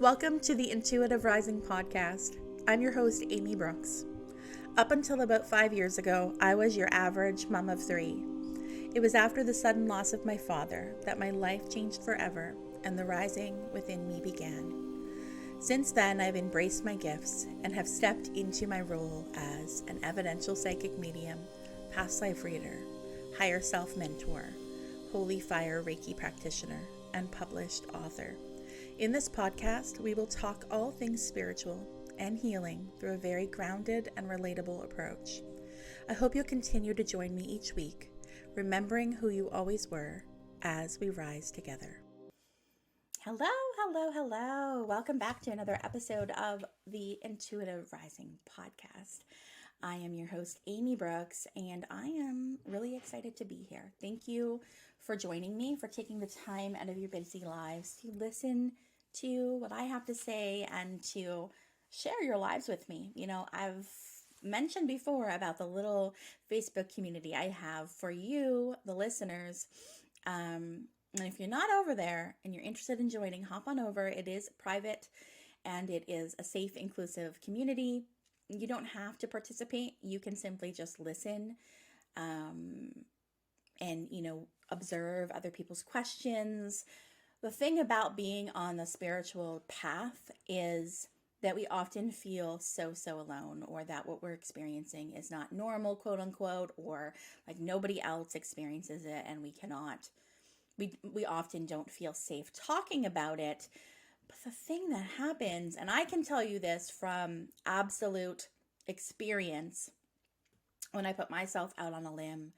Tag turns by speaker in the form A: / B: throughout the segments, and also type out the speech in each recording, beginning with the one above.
A: Welcome to the Intuitive Rising podcast. I'm your host, Amy Brooks. Up until about 5 years ago, I was your average mom of three. It was after the sudden loss of my father that my life changed forever and the rising within me began. Since then, I've embraced my gifts and have stepped into my role as an evidential psychic medium, past life reader, higher self mentor, holy fire Reiki practitioner, and published author. In this podcast, we will talk all things spiritual and healing through a very grounded and relatable approach. I hope you'll continue to join me each week, remembering who you always were as we rise together. Hello. Welcome back to another episode of the Intuitive Rising podcast. I am your host, Amy Brooks, and I am really excited to be here. Thank you for joining me, for taking the time out of your busy lives to listen to what I have to say and to share your lives with me. You know, I've mentioned before about the little Facebook community I have for you, the listeners. And if you're not over there and you're interested in joining, hop on over. It is private and it is a safe, inclusive community. You don't have to participate. You can simply just listen and, observe other people's questions. The thing about being on the spiritual path is that we often feel so alone, or that what we're experiencing is not normal, quote unquote, or like nobody else experiences it and we often don't feel safe talking about it. But the thing that happens, and I can tell you this from absolute experience, when I put myself out on a limb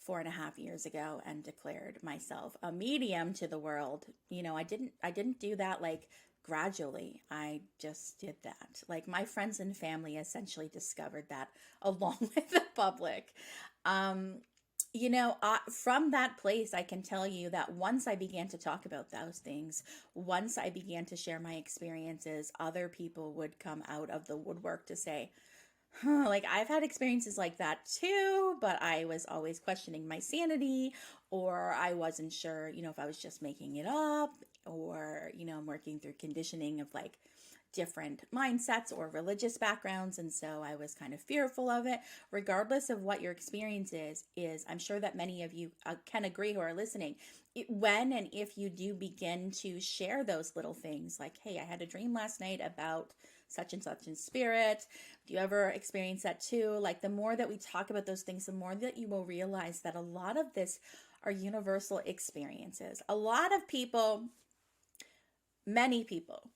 A: 4.5 years ago and declared myself a medium to the world. I didn't do that like gradually. I just did that. Like my friends and family essentially discovered that along with the public. From that place, I can tell you that once I began to talk about those things, once I began to share my experiences, other people would come out of the woodwork to say, like I've had experiences like that too, but I was always questioning my sanity, or I wasn't sure, if I was just making it up, or, I'm working through conditioning of like different mindsets or religious backgrounds. And so I was kind of fearful of it. Regardless of what your experience is I'm sure that many of you can agree who are listening. When and if you do begin to share those little things like, hey, I had a dream last night about such and such in spirit. Do you ever experience that too? Like the more that we talk about those things, the more that you will realize that a lot of this are universal experiences. A lot of people, many people,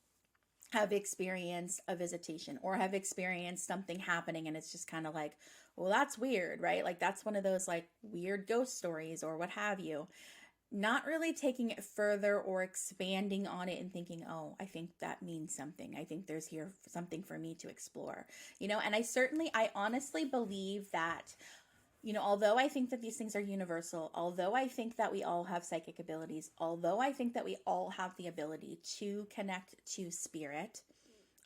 A: have experienced a visitation or have experienced something happening, and it's just kind of like, well, that's weird, right? Like that's one of those like weird ghost stories or what have you. Not really taking it further or expanding on it and thinking, oh, I think that means something. I think there's here something for me to explore, and I honestly believe that, although I think that these things are universal, although I think that we all have psychic abilities, although I think that we all have the ability to connect to spirit,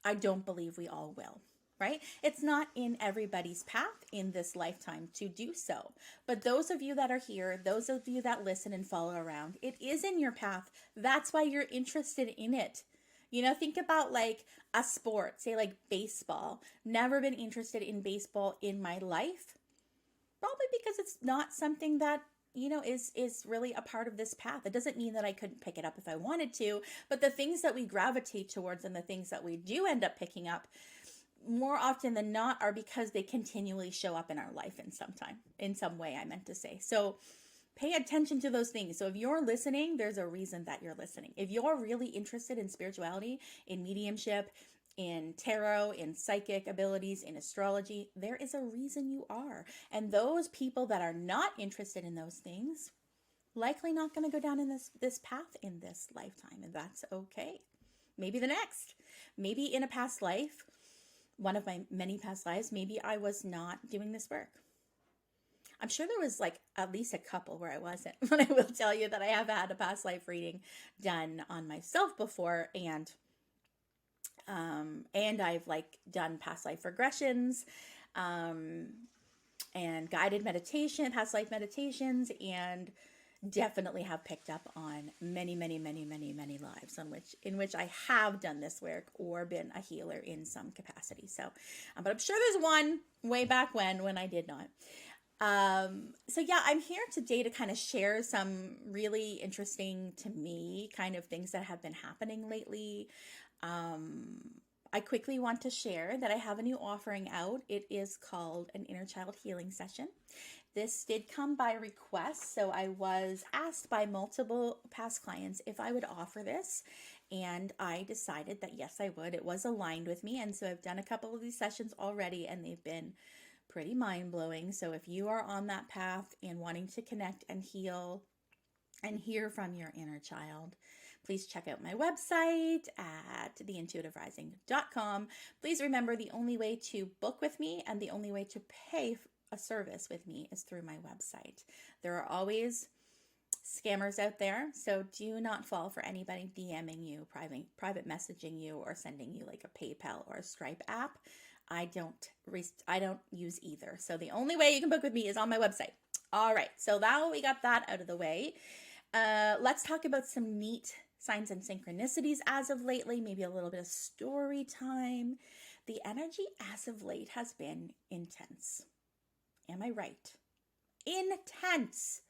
A: I don't believe we all will. Right? It's not in everybody's path in this lifetime to do so. But those of you that are here, those of you that listen and follow around, it is in your path. That's why you're interested in it. Think about like a sport, say like baseball. Never been interested in baseball in my life. Probably because it's not something that is really a part of this path. It doesn't mean that I couldn't pick it up if I wanted to, but the things that we gravitate towards and the things that we do end up picking up more often than not are because they continually show up in our life in some way, I meant to say. So pay attention to those things. So if you're listening, there's a reason that you're listening. If you're really interested in spirituality, in mediumship, in tarot, in psychic abilities, in astrology, there is a reason you are. And those people that are not interested in those things, likely not going to go down in this path in this lifetime. And that's okay. Maybe the next. Maybe in a past life, one of my many past lives, maybe I was not doing this work. I'm sure there was like at least a couple where I wasn't, but I will tell you that I have had a past life reading done on myself before, and I've like done past life regressions, and guided meditation, past life meditations, and definitely have picked up on many, many, many, many, many lives in which I have done this work or been a healer in some capacity. So, but I'm sure there's one way back when I did not. So yeah, I'm here today to kind of share some really interesting to me kind of things that have been happening lately. I quickly want to share that I have a new offering out. It is called an inner child healing session. This did come by request, so I was asked by multiple past clients if I would offer this, and I decided that yes, I would. It was aligned with me, and so I've done a couple of these sessions already, and they've been pretty mind-blowing. So if you are on that path and wanting to connect and heal and hear from your inner child, please check out my website at theintuitiverising.com. Please remember, the only way to book with me and the only way to pay a service with me is through my website. There are always scammers out there, so do not fall for anybody DMing you, private messaging you, or sending you like a PayPal or a Stripe app. I don't use either. So the only way you can book with me is on my website. All right, so now we got that out of the way. Let's talk about some neat signs and synchronicities as of lately, maybe a little bit of story time. The energy as of late has been intense. Am I right? Intense.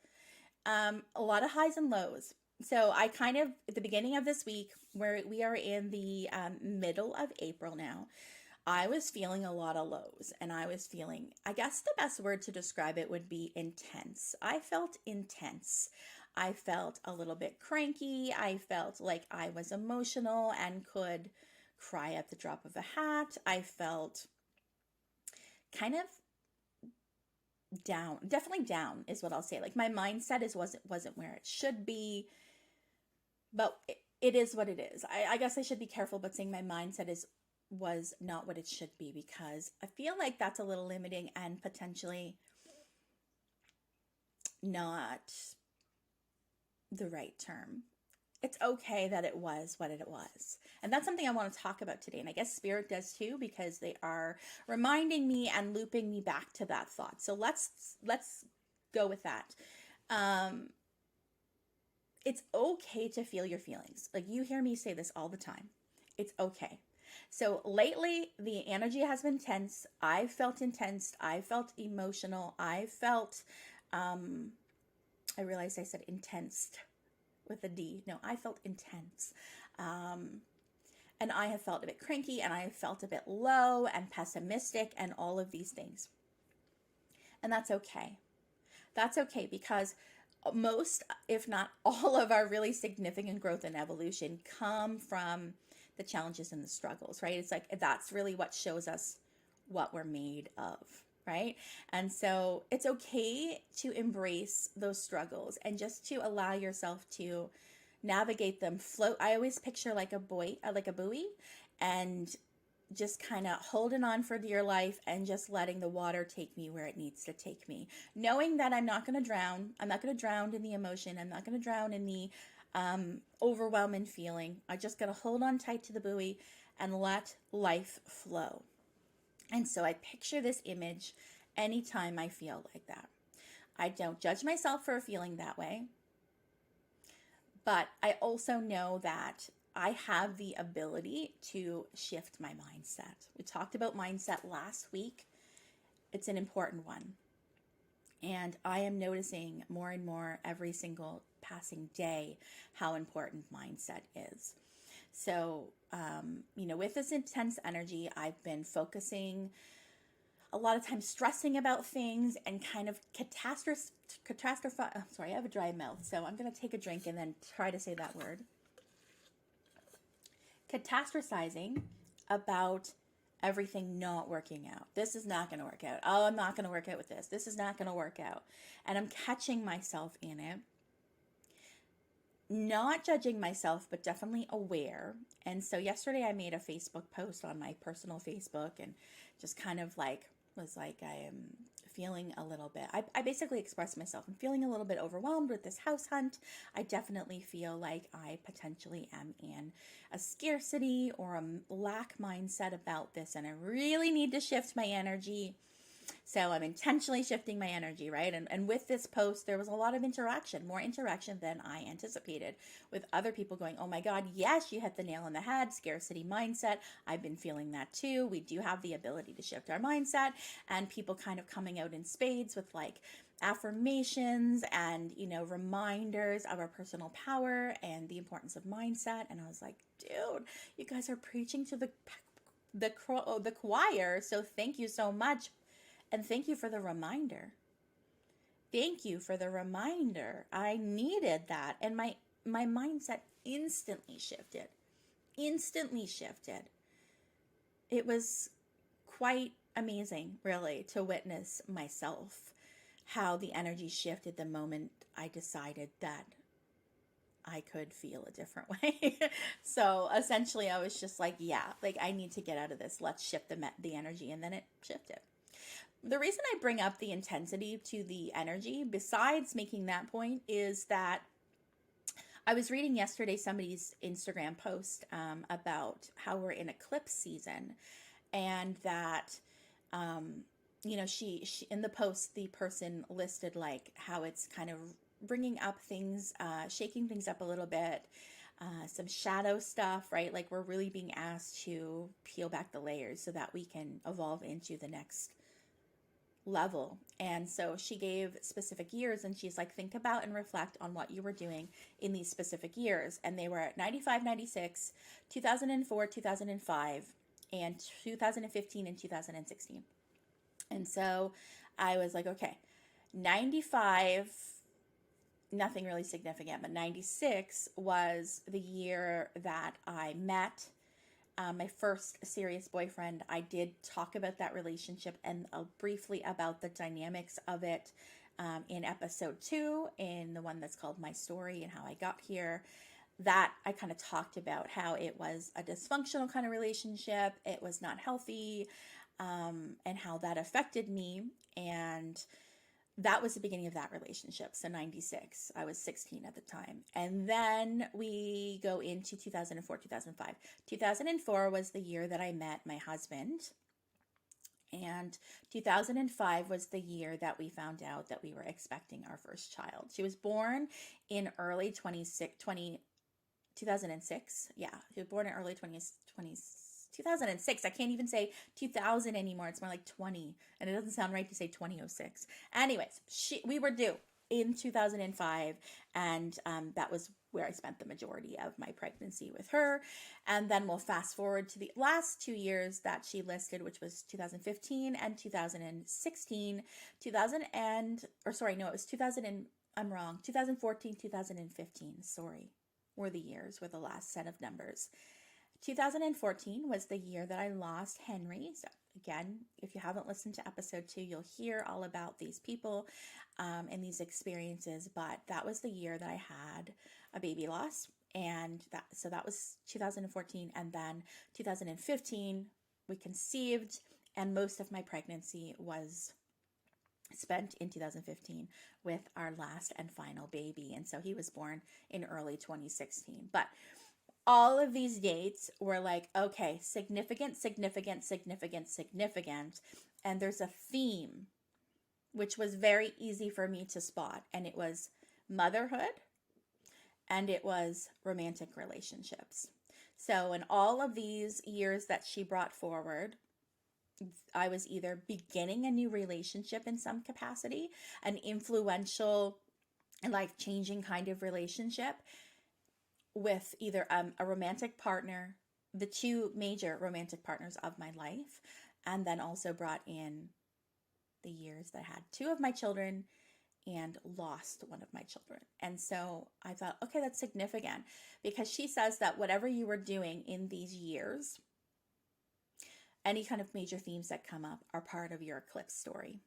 A: A lot of highs and lows. So I kind of, at the beginning of this week, where we are in the middle of April now, I was feeling a lot of lows, and I was feeling, I guess the best word to describe it would be intense. I felt intense. I felt a little bit cranky. I felt like I was emotional and could cry at the drop of a hat. I felt kind of down, definitely down is what I'll say. Like my mindset wasn't where it should be, but it is what it is. I guess I should be careful about saying my mindset was not what it should be, because I feel like that's a little limiting and potentially not the right term. It's okay that it was what it was. And that's something I want to talk about today. And I guess Spirit does too, because they are reminding me and looping me back to that thought. So let's go with that. It's okay to feel your feelings. Like you hear me say this all the time. It's okay. So lately, the energy has been tense. I felt intense. I felt emotional. I felt, I realized I said intense with a D. No, I felt intense. And I have felt a bit cranky, and I have felt a bit low and pessimistic and all of these things. And that's okay. That's okay, because most, if not all of our really significant growth and evolution come from the challenges and the struggles, right? It's like, that's really what shows us what we're made of, right? And so it's okay to embrace those struggles and just to allow yourself to navigate them, float. I always picture like a buoy, and just kind of holding on for dear life and just letting the water take me where it needs to take me. Knowing that I'm not going to drown. I'm not going to drown in the emotion. I'm not going to drown in the overwhelming feeling. I just got to hold on tight to the buoy and let life flow. And so I picture this image anytime I feel like that. I don't judge myself for feeling that way. But I also know that I have the ability to shift my mindset. We talked about mindset last week. It's an important one. And I am noticing more and more every single passing day how important mindset is. So, with this intense energy, I've been focusing a lot of times, stressing about things and kind of sorry, I have a dry mouth, so I'm going to take a drink and then try to say that word. Catastrophizing about everything not working out. This is not going to work out. Oh, I'm not going to work out with this. This is not going to work out. And I'm catching myself in it. Not judging myself, but definitely aware. And so yesterday I made a Facebook post on my personal Facebook and just kind of was like, I am feeling a little bit, I basically expressed myself. I'm feeling a little bit overwhelmed with this house hunt. I definitely feel like I potentially am in a scarcity or a lack mindset about this, and I really need to shift my energy. So I'm intentionally shifting my energy, right? And with this post, there was a lot of interaction, more interaction than I anticipated, with other people going, oh my God, yes, you hit the nail on the head, scarcity mindset. I've been feeling that too. We do have the ability to shift our mindset, and people kind of coming out in spades with like affirmations and, reminders of our personal power and the importance of mindset. And I was like, dude, you guys are preaching to the choir. So thank you so much. And thank you for the reminder. Thank you for the reminder. I needed that. And my mindset instantly shifted. Instantly shifted. It was quite amazing, really, to witness myself, how the energy shifted the moment I decided that I could feel a different way. So essentially, I was just like, yeah, like I need to get out of this. Let's shift the energy. And then it shifted. The reason I bring up the intensity to the energy, besides making that point, is that I was reading yesterday somebody's Instagram post about how we're in eclipse season, and that she in the post, the person listed like how it's kind of bringing up things, shaking things up a little bit, some shadow stuff, right? Like we're really being asked to peel back the layers so that we can evolve into the next level. And so she gave specific years, and she's like, think about and reflect on what you were doing in these specific years. And they were at 95, 96, 2004, 2005, and 2015 and 2016. And so I was like, okay, 95, nothing really significant, but 96 was the year that I met my first serious boyfriend. I did talk about that relationship and briefly about the dynamics of it in episode 2, in the one that's called My Story and How I Got Here. That I kind of talked about how it was a dysfunctional kind of relationship. It was not healthy, and how that affected me. And that was the beginning of that relationship. So 96, I was 16 at the time. And then we go into 2004, 2005. 2004 was the year that I met my husband. And 2005 was the year that we found out that we were expecting our first child. She was born in early 2006. Yeah, she was born in early 2006. I can't even say 2000 anymore. It's more like 20. And it doesn't sound right to say 2006. Anyways, we were due in 2005. And that was where I spent the majority of my pregnancy with her. And then we'll fast forward to the last 2 years that she listed, which was 2015 and 2016. 2014, 2015. Sorry, were the years, were the last set of numbers. 2014 was the year that I lost Henry. So again, if you haven't listened to episode 2, you'll hear all about these people and these experiences. But that was the year that I had a baby loss. And that was 2014. And then 2015, we conceived, and most of my pregnancy was spent in 2015 with our last and final baby. And so he was born in early 2016. But all of these dates were like, okay, significant. And there's a theme, which was very easy for me to spot. And it was motherhood, and it was romantic relationships. So in all of these years that she brought forward, I was either beginning a new relationship in some capacity, an influential, life-changing kind of relationship, with either a romantic partner, the two major romantic partners of my life, and then also brought in the years that I had 2 of my children and lost one of my children. And so I thought, okay, that's significant, because she says that whatever you were doing in these years, any kind of major themes that come up are part of your eclipse story.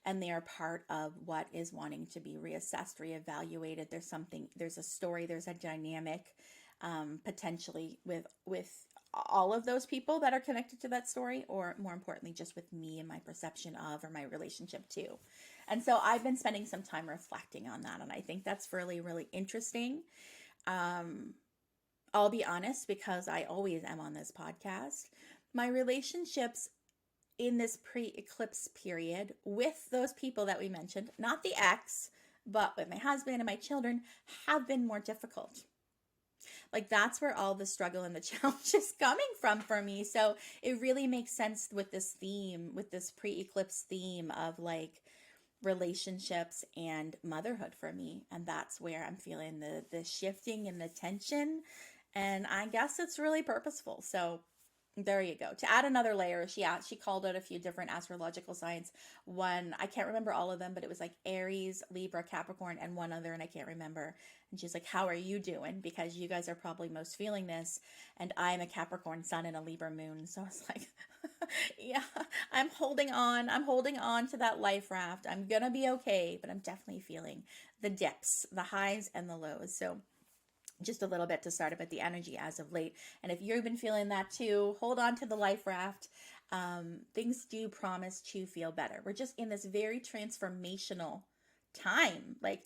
A: And they are part of what is wanting to be reassessed, reevaluated. There's a story, there's a dynamic, potentially with all of those people that are connected to that story, or more importantly, just with me and my perception of, or my relationship to. And so I've been spending some time reflecting on that. And I think that's really, really interesting. I'll be honest, because I always am on this podcast. My relationships in this pre-eclipse period with those people that we mentioned, not the ex, but with my husband and my children, have been more difficult. Like that's where all the struggle and the challenge is coming from for me. So it really makes sense with this theme, with this pre-eclipse theme of like relationships and motherhood for me. And that's where I'm feeling the shifting and the tension. And I guess it's really purposeful. So there you go. To add another layer, she called out a few different astrological signs. One, I can't remember all of them, but it was like Aries, Libra, Capricorn, and one other, and I can't remember. And she's like, how are you doing? Because you guys are probably most feeling this. And I'm a Capricorn sun and a Libra moon. So I was like, yeah, I'm holding on. I'm holding on to that life raft. I'm going to be okay, but I'm definitely feeling the dips, the highs and the lows. So just a little bit to start about the energy as of late. And if you've been feeling that too, hold on to the life raft. Things do promise to feel better. We're just in this very transformational time. Like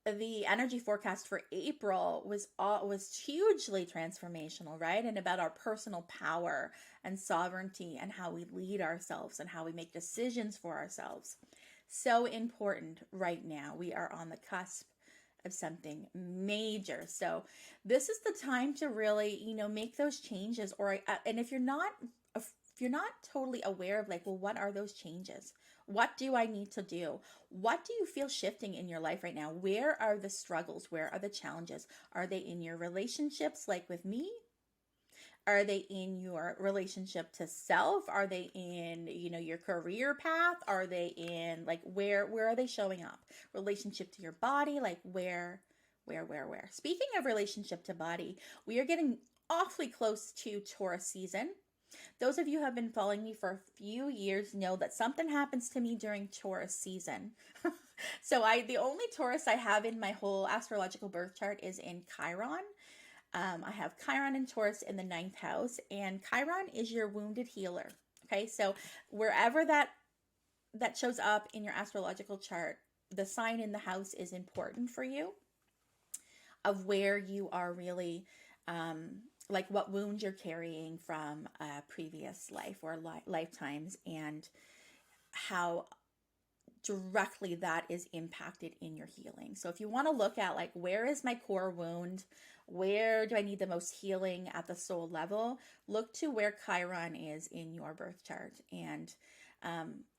A: the energy forecast for April was hugely transformational, right? And about our personal power and sovereignty and how we lead ourselves and how we make decisions for ourselves. So important right now. We are on the cusp of something major. So this is the time to really, make those changes. And if you're not totally aware of like, well, what are those changes? What do I need to do? What do you feel shifting in your life right now? Where are the struggles? Where are the challenges? Are they in your relationships like with me? Are they in your relationship to self? Are they in, your career path? Are they in like where are they showing up? Relationship to your body, like where? Speaking of relationship to body, we are getting awfully close to Taurus season. Those of you who have been following me for a few years know that something happens to me during Taurus season. So the only Taurus I have in my whole astrological birth chart is in Chiron. I have Chiron and Taurus in the 9th house, and Chiron is your wounded healer. Okay, so wherever that shows up in your astrological chart, the sign in the house is important for you, of where you are really, like what wounds you're carrying from a previous life or lifetimes, and how directly that is impacted in your healing. So if you want to look at like, where is my core wound? Where do I need the most healing at the soul level? Look to where Chiron is in your birth chart. And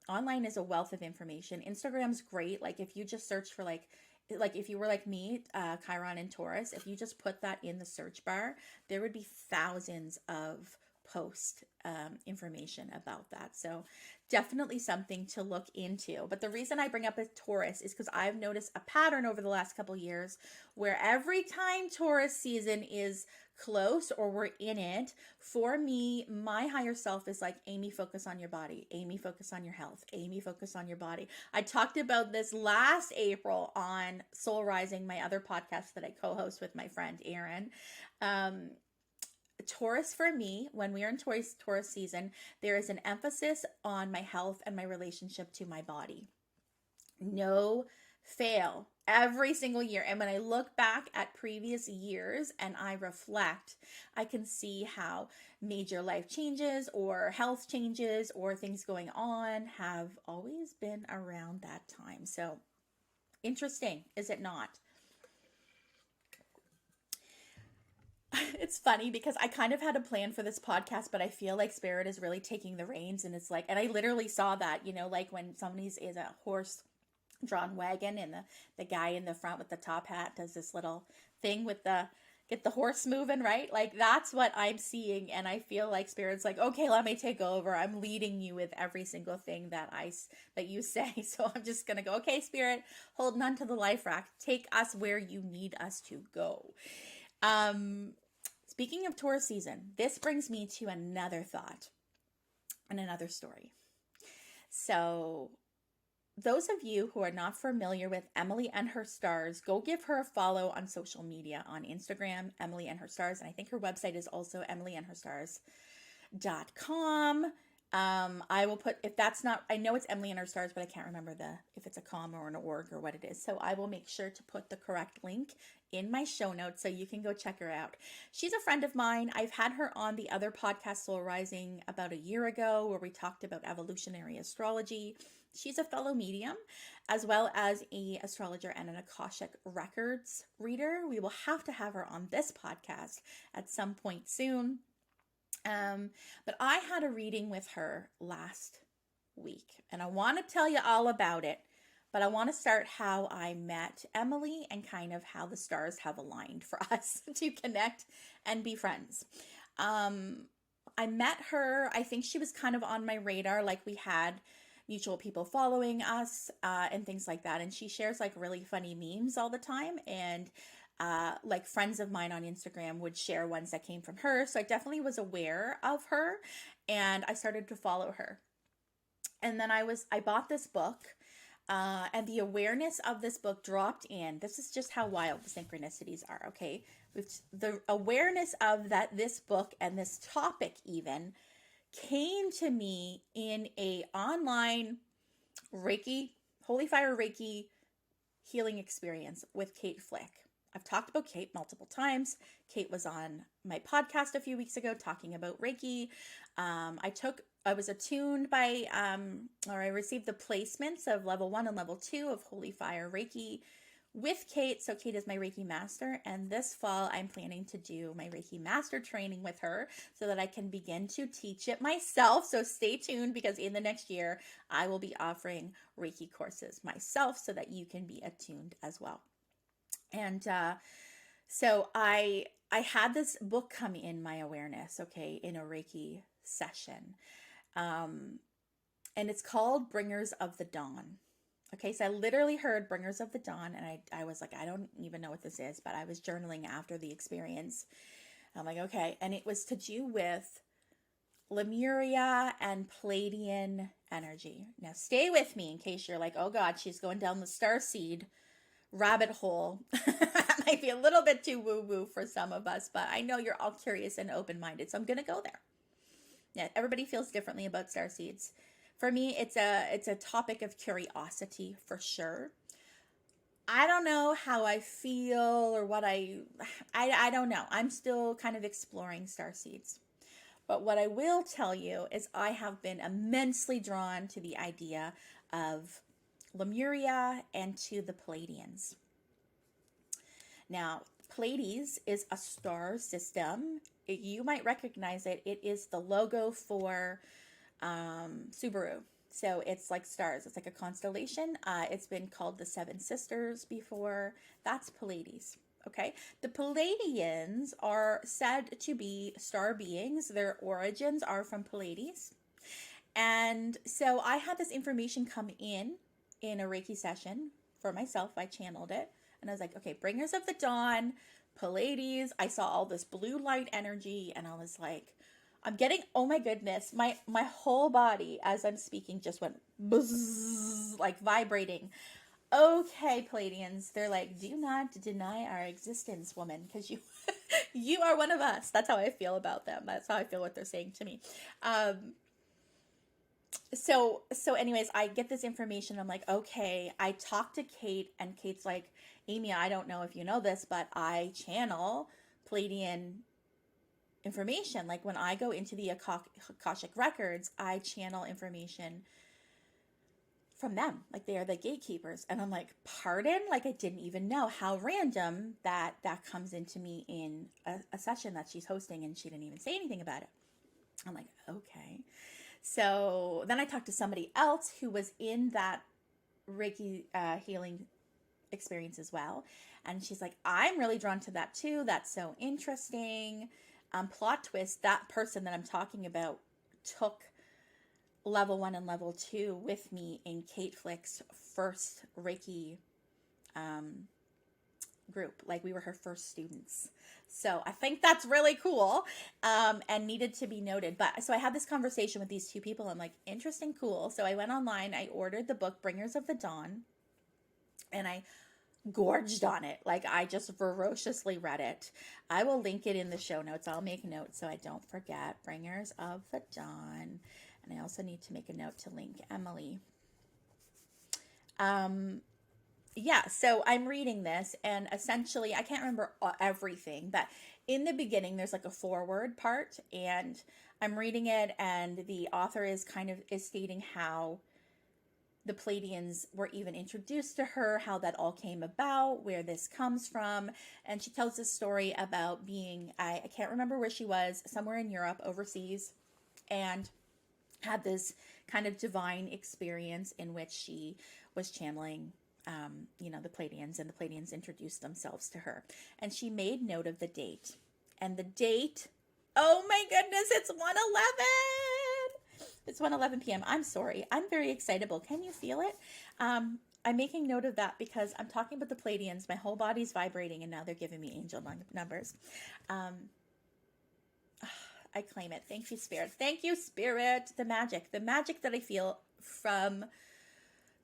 A: online is a wealth of information. Instagram's great. Like if you just search for like if you were like me, Chiron and Taurus, if you just put that in the search bar, there would be thousands of post information about that. So definitely something to look into. But the reason I bring up a Taurus is because I've noticed a pattern over the last couple years where every time Taurus season is close or we're in it, for me, my higher self is like, Amy, focus on your body. Amy, focus on your health. Amy, focus on your body. I talked about this last April on Soul Rising, my other podcast that I co-host with my friend Erin. Taurus for me, when we are in Taurus season, there is an emphasis on my health and my relationship to my body. No fail, every single year. And when I look back at previous years and I reflect, I can see how major life changes or health changes or things going on have always been around that time. So interesting, is it not? It's funny because I kind of had a plan for this podcast, but I feel like Spirit is really taking the reins, and it's like, and I literally saw that, like when somebody's is a horse drawn wagon and the guy in the front with the top hat does this little thing with get the horse moving, right? Like that's what I'm seeing, and I feel like Spirit's like, okay, let me take over. I'm leading you with every single thing that you say. So I'm just gonna go, okay, Spirit, holding on to the life raft, take us where you need us to go. Speaking of Taurus season, this brings me to another thought and another story. So those of you who are not familiar with Emily and Her Stars, go give her a follow on social media, on Instagram, Emily and Her Stars. And I think her website is also emilyandherstars.com. I will put, if that's not, I know it's Emily and Her Stars, but I can't remember if it's a com or an org or what it is. So I will make sure to put the correct link in my show notes so you can go check her out. She's a friend of mine. I've had her on the other podcast, Soul Rising, about a year ago, where we talked about evolutionary astrology. She's a fellow medium, as well as a astrologer and an Akashic Records reader. We will have to have her on this podcast at some point soon. But I had a reading with her last week, and I want to tell you all about it. But I want to start how I met Emily and kind of how the stars have aligned for us to connect and be friends. I met her, I think she was kind of on my radar, like we had mutual people following us and things like that. And she shares like really funny memes all the time. And like friends of mine on Instagram would share ones that came from her. So I definitely was aware of her and I started to follow her. And then I bought this book. And the awareness of this book dropped in. This is just how wild the synchronicities are, okay? The awareness of this book and this topic even came to me in a online Reiki, Holy Fire Reiki healing experience with Kate Flick. I've talked about Kate multiple times. Kate was on my podcast a few weeks ago talking about Reiki. I was attuned by, or I received the placements of level 1 and level 2 of Holy Fire Reiki with Kate. So Kate is my Reiki master. And this fall, I'm planning to do my Reiki master training with her so that I can begin to teach it myself. So stay tuned, because in the next year, I will be offering Reiki courses myself so that you can be attuned as well. And so I had this book come in my awareness, okay, in a Reiki session. And it's called Bringers of the Dawn. Okay, so I literally heard Bringers of the Dawn, and I was like, I don't even know what this is, but I was journaling after the experience. I'm like, okay, and it was to do with Lemuria and Pleiadian energy. Now, stay with me in case you're like, oh God, she's going down the starseed rabbit hole. That might be a little bit too woo-woo for some of us, but I know you're all curious and open-minded, so I'm going to go there. Yeah, everybody feels differently about star seeds. For me, it's a topic of curiosity for sure. I don't know how I feel or what I don't know. I'm still kind of exploring star seeds. But what I will tell you is I have been immensely drawn to the idea of Lemuria and to the Pleiadians. Now, Pleiades is a star system. You might recognize it. It is the logo for Subaru. So it's like stars. It's like a constellation. It's been called the Seven Sisters before. That's Pleiades. Okay. The Pleiadians are said to be star beings. Their origins are from Pleiades. And so I had this information come in a Reiki session for myself. I channeled it. And I was like, okay, Bringers of the Dawn, Pleiades. I saw all this blue light energy, and I was like, I'm getting, oh my goodness, my whole body as I'm speaking just went buzz, like vibrating. Okay, Pleiadians, they're like, do not deny our existence, woman, because you are one of us. That's how I feel about them. That's how I feel what they're saying to me. So anyways, I get this information. I'm like, okay. I talk to Kate, and Kate's like, Amy, I don't know if you know this, but I channel Pleiadian information. Like when I go into the Akashic Records, I channel information from them. Like they are the gatekeepers. And I'm like, pardon? Like I didn't even know. How random that comes into me in a session that she's hosting, and she didn't even say anything about it. I'm like, okay. So then I talked to somebody else who was in that Reiki healing experience as well. And she's like, I'm really drawn to that too. That's so interesting. Plot twist, that person that I'm talking about took level 1 and level 2 with me in Kate Flick's first Reiki group. Like we were her first students. So I think that's really cool and needed to be noted. But so I had this conversation with these two people. I'm like, interesting, cool. So I went online, I ordered the book Bringers of the Dawn, and I gorged on it. Like I just ferociously read it. I will link it in the show notes. I'll make notes so I don't forget. Bringers of the Dawn. And I also need to make a note to link Emily. Yeah, so I'm reading this, and essentially, I can't remember everything, but in the beginning, there's like a foreword part, and I'm reading it, and the author is stating how the Pleiadians were even introduced to her, how that all came about, where this comes from. And she tells this story about being, I can't remember where she was, somewhere in Europe, overseas, and had this kind of divine experience in which she was channeling, the Pleiadians, and the Pleiadians introduced themselves to her. And she made note of the date. And the date, oh my goodness, it's 1:11. It's 1:11 p.m. I'm sorry. I'm very excitable. Can you feel it? I'm making note of that because I'm talking about the Pleiadians. My whole body's vibrating, and now they're giving me angel numbers. Um, I claim it. Thank you, Spirit. Thank you, Spirit. The magic that I feel from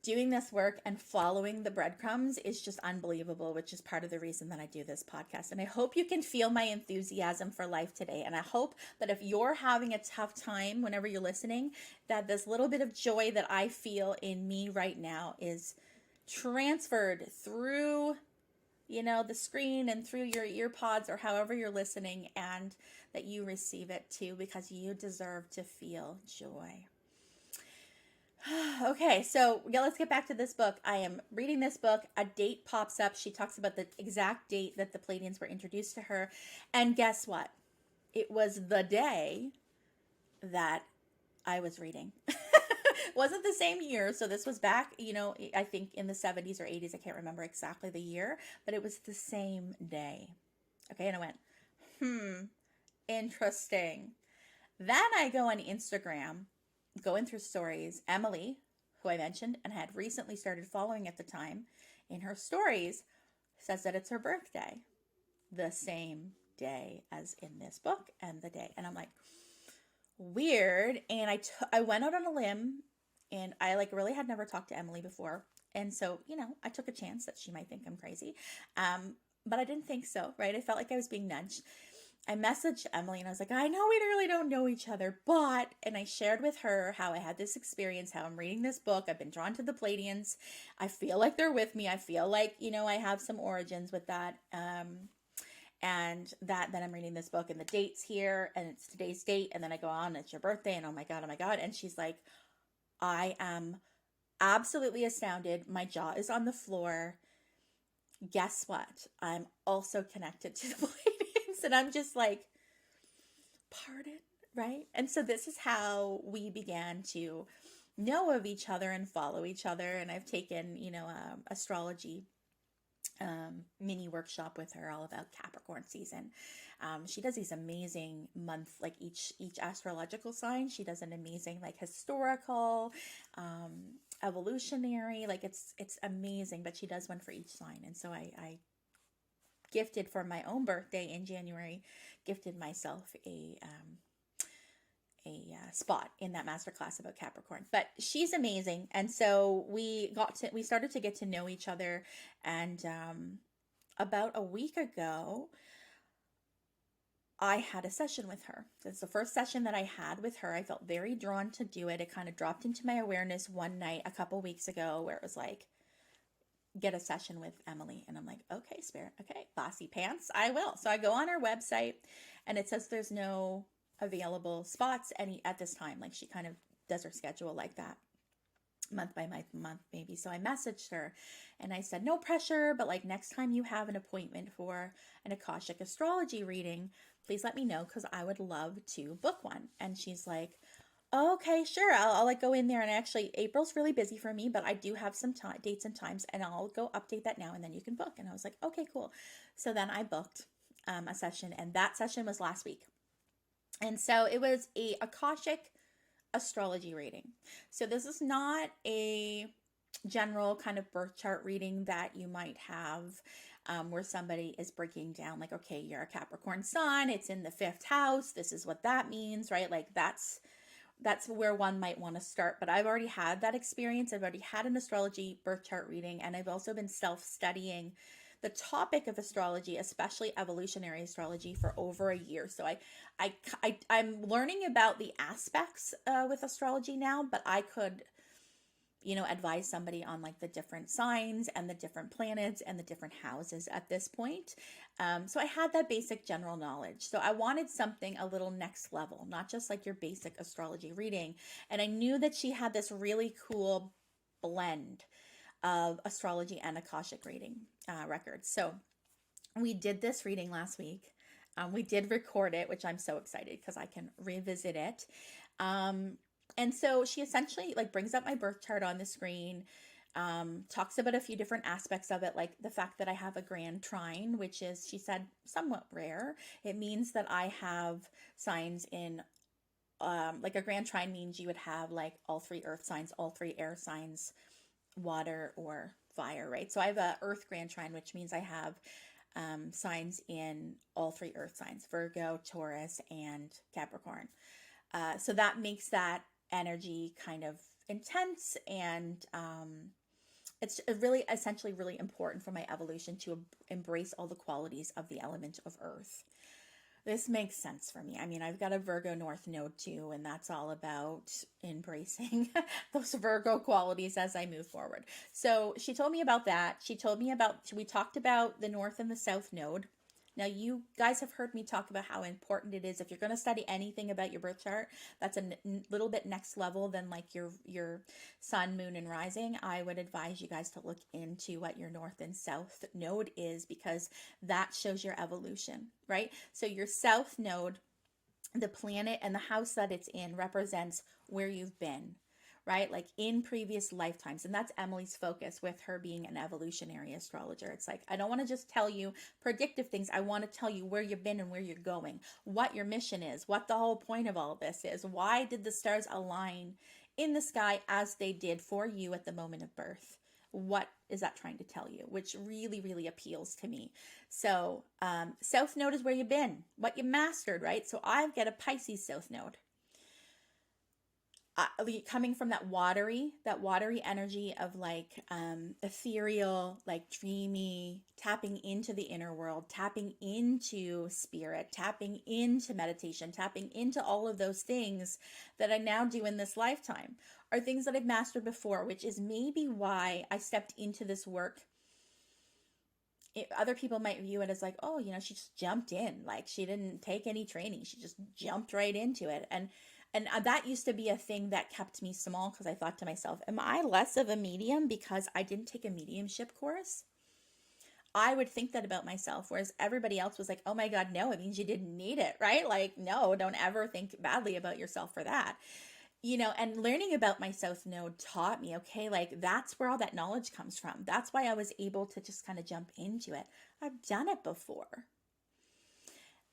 A: doing this work and following the breadcrumbs is just unbelievable, which is part of the reason that I do this podcast. And I hope you can feel my enthusiasm for life today. And I hope that if you're having a tough time whenever you're listening, that this little bit of joy that I feel in me right now is transferred through, the screen and through your ear pods or however you're listening, and that you receive it too, because you deserve to feel joy. Okay, so yeah, let's get back to this book. I am reading this book. A date pops up. She talks about the exact date that the Pleiadians were introduced to her. And guess what? It was the day that I was reading. It wasn't the same year. So this was back, I think in the 70s or 80s. I can't remember exactly the year, but it was the same day. Okay, and I went, interesting. Then I go on Instagram, going through stories. Emily, who I mentioned and had recently started following at the time, in her stories says that it's her birthday, the same day as in this book, and the day. And I'm like, weird. And I went out on a limb, and I really had never talked to Emily before. And so, I took a chance that she might think I'm crazy. But I didn't think so, right? I felt like I was being nudged. I messaged Emily and I was like, I know we really don't know each other, but, and I shared with her how I had this experience, how I'm reading this book. I've been drawn to the Pleiadians. I feel like they're with me. I feel like, I have some origins with that. And that then I'm reading this book, and the date's here, and it's today's date. And then I go on, it's your birthday, and oh my God. And she's like, I am absolutely astounded. My jaw is on the floor. Guess what? I'm also connected to the Pleiadians. And I'm just like, pardon, right? And so this is how we began to know of each other and follow each other. And I've taken, astrology mini workshop with her all about Capricorn season. She does these amazing month, like each astrological sign. She does an amazing historical, evolutionary, it's amazing, but she does one for each sign. And so I gifted for my own birthday in January, gifted myself a spot in that masterclass about Capricorn. But she's amazing. And so we started to get to know each other. And about a week ago, I had a session with her. It's the first session that I had with her. I felt very drawn to do it. It kind of dropped into my awareness one night a couple weeks ago, where it was like, get a session with Emily. And I'm like, okay, Spirit, okay, bossy pants, I will. So I go on her website, and it says there's no available spots at this time. She kind of does her schedule like that, month by month maybe. So I messaged her and I said, no pressure, but next time you have an appointment for an Akashic astrology reading, please let me know, because I would love to book one. And she's like, okay, sure, I'll go in there. And actually, April's really busy for me, but I do have some dates and times, and I'll go update that now, and then you can book. And I was like, okay, cool. So then I booked a session, and that session was last week. And so it was a Akashic astrology reading. So this is not a general kind of birth chart reading that you might have, where somebody is breaking down okay, you're a Capricorn sun, it's in the 5th house, this is what that means, right? That's where one might want to start. But I've already had that experience. I've already had an astrology birth chart reading, and I've also been self-studying the topic of astrology, especially evolutionary astrology, for over a year. So I'm learning about the aspects with astrology now, but I could advise somebody on like the different signs and the different planets and the different houses at this point. So I had that basic general knowledge. So I wanted something a little next level, not just like your basic astrology reading. And I knew that she had this really cool blend of astrology and Akashic reading records. So we did this reading last week. We did record it, which I'm so excited because I can revisit it. And so she essentially like brings up my birth chart on the screen, talks about a few different aspects of it, like the fact that I have a grand trine, which is, she said, somewhat rare. It means that I have signs in, like a grand trine means you would have like all three earth signs, all three air signs, water or fire, right? So I have a earth grand trine, which means I have signs in all three earth signs, Virgo, Taurus, and Capricorn. So that makes that energy kind of intense, and it's really essentially really important for my evolution to embrace all the qualities of the element of earth. This makes sense for me. I mean, I've got a Virgo North Node too, and that's all about embracing those Virgo qualities as I move forward. So she told me about that. We talked about the North and the South Node. Now, you guys have heard me talk about how important it is if you're going to study anything about your birth chart that's a little bit next level than like your sun, moon, and rising. I would advise you guys to look into what your North and South Node is, because that shows your evolution, right? So your South Node, the planet and the house that it's in, represents where you've been, right? Like in previous lifetimes. And that's Emily's focus with her being an evolutionary astrologer. It's like, I don't want to just tell you predictive things. I want to tell you where you've been and where you're going, what your mission is, what the whole point of all this is. Why did the stars align in the sky as they did for you at the moment of birth? What is that trying to tell you? Which really, really appeals to me. So South Node is where you've been, what you mastered, right? So I've got a Pisces South Node. Coming from that watery energy of like ethereal, like dreamy, tapping into the inner world, tapping into spirit, tapping into meditation, tapping into all of those things that I now do in this lifetime are things that I've mastered before, which is maybe why I stepped into this work. Other people might view it as like, oh, she just jumped in, like she didn't take any training, she just jumped right into it. And that used to be a thing that kept me small, because I thought to myself, am I less of a medium because I didn't take a mediumship course? I would think that about myself, whereas everybody else was like, oh my God, no, it means you didn't need it, right? Like, no, don't ever think badly about yourself for that. And learning about my South Node taught me, okay, like that's where all that knowledge comes from. That's why I was able to just kind of jump into it. I've done it before.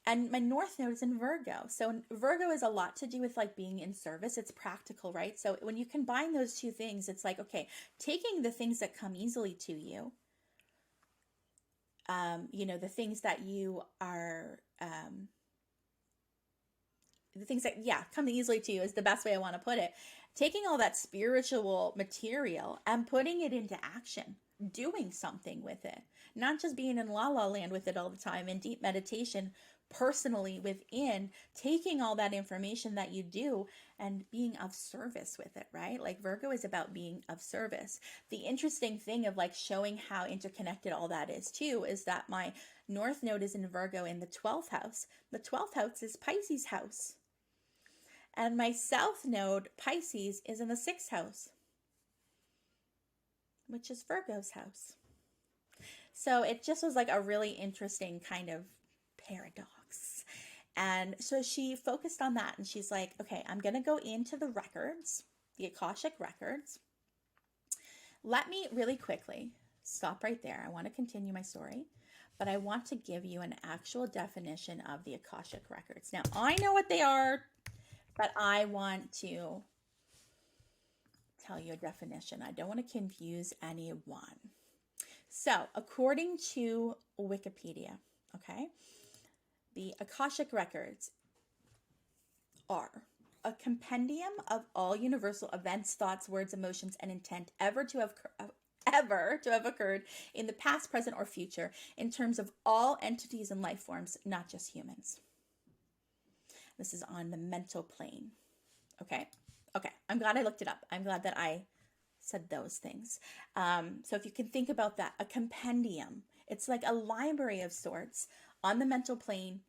A: And my North Node is in Virgo. So Virgo is a lot to do with like being in service. It's practical, right? So when you combine those two things, it's like, okay, taking the things that come easily to you, the things that you are, the things that, come easily to you is the best way I want to put it. Taking all that spiritual material and putting it into action, doing something with it, not just being in la la land with it all the time in deep meditation, personally within, taking all that information that you do and being of service with it, right? Like Virgo is about being of service. The interesting thing of like showing how interconnected all that is too is that my North Node is in Virgo in the 12th house. The 12th house is Pisces house. And my South Node, Pisces, is in the 6th house, which is Virgo's house. So it just was like a really interesting kind of paradox. And so she focused on that, and she's like, okay, I'm going to go into the records, the Akashic records. Let me really quickly stop right there. I want to continue my story, but I want to give you an actual definition of the Akashic records. Now, I know what they are, but I want to tell you a definition. I don't want to confuse anyone. So, according to Wikipedia, okay, the Akashic records are a compendium of all universal events, thoughts, words, emotions, and intent ever to have occurred in the past, present, or future in terms of all entities and life forms, not just humans. This is on the mental plane. Okay. I'm glad I looked it up. I'm glad that I said those things. So if you can think about that, a compendium, it's like a library of sorts on the mental plane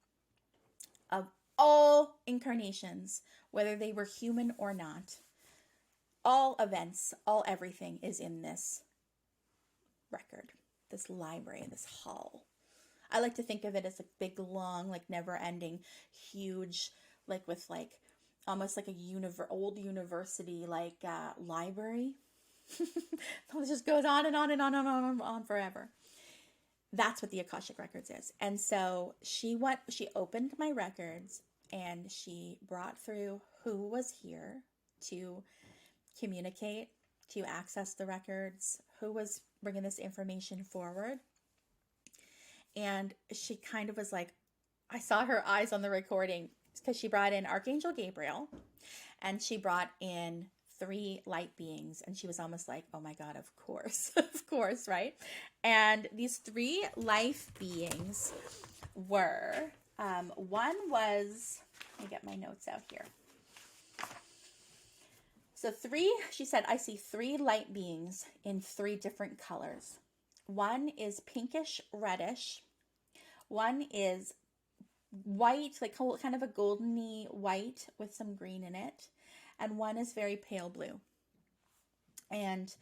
A: of all incarnations, whether they were human or not. All events, all everything is in this record, this library, this hall. I like to think of it as a big, long, like never ending, huge, like with like almost like a old university like library. It just goes on and on and on and on and on forever. That's what the Akashic Records is. And so she opened my records and she brought through who was here to communicate, to access the records, who was bringing this information forward. And she kind of was like, I saw her eyes on the recording because she brought in Archangel Gabriel and she brought in 3 light beings. And she was almost like, oh my God, of course, of course, right? And these 3 life beings were, one was, let me get my notes out here. So she said, I see 3 light beings in 3 different colors. One is pinkish reddish. One is white, like kind of a goldeny white with some green in it. And one is very pale blue. And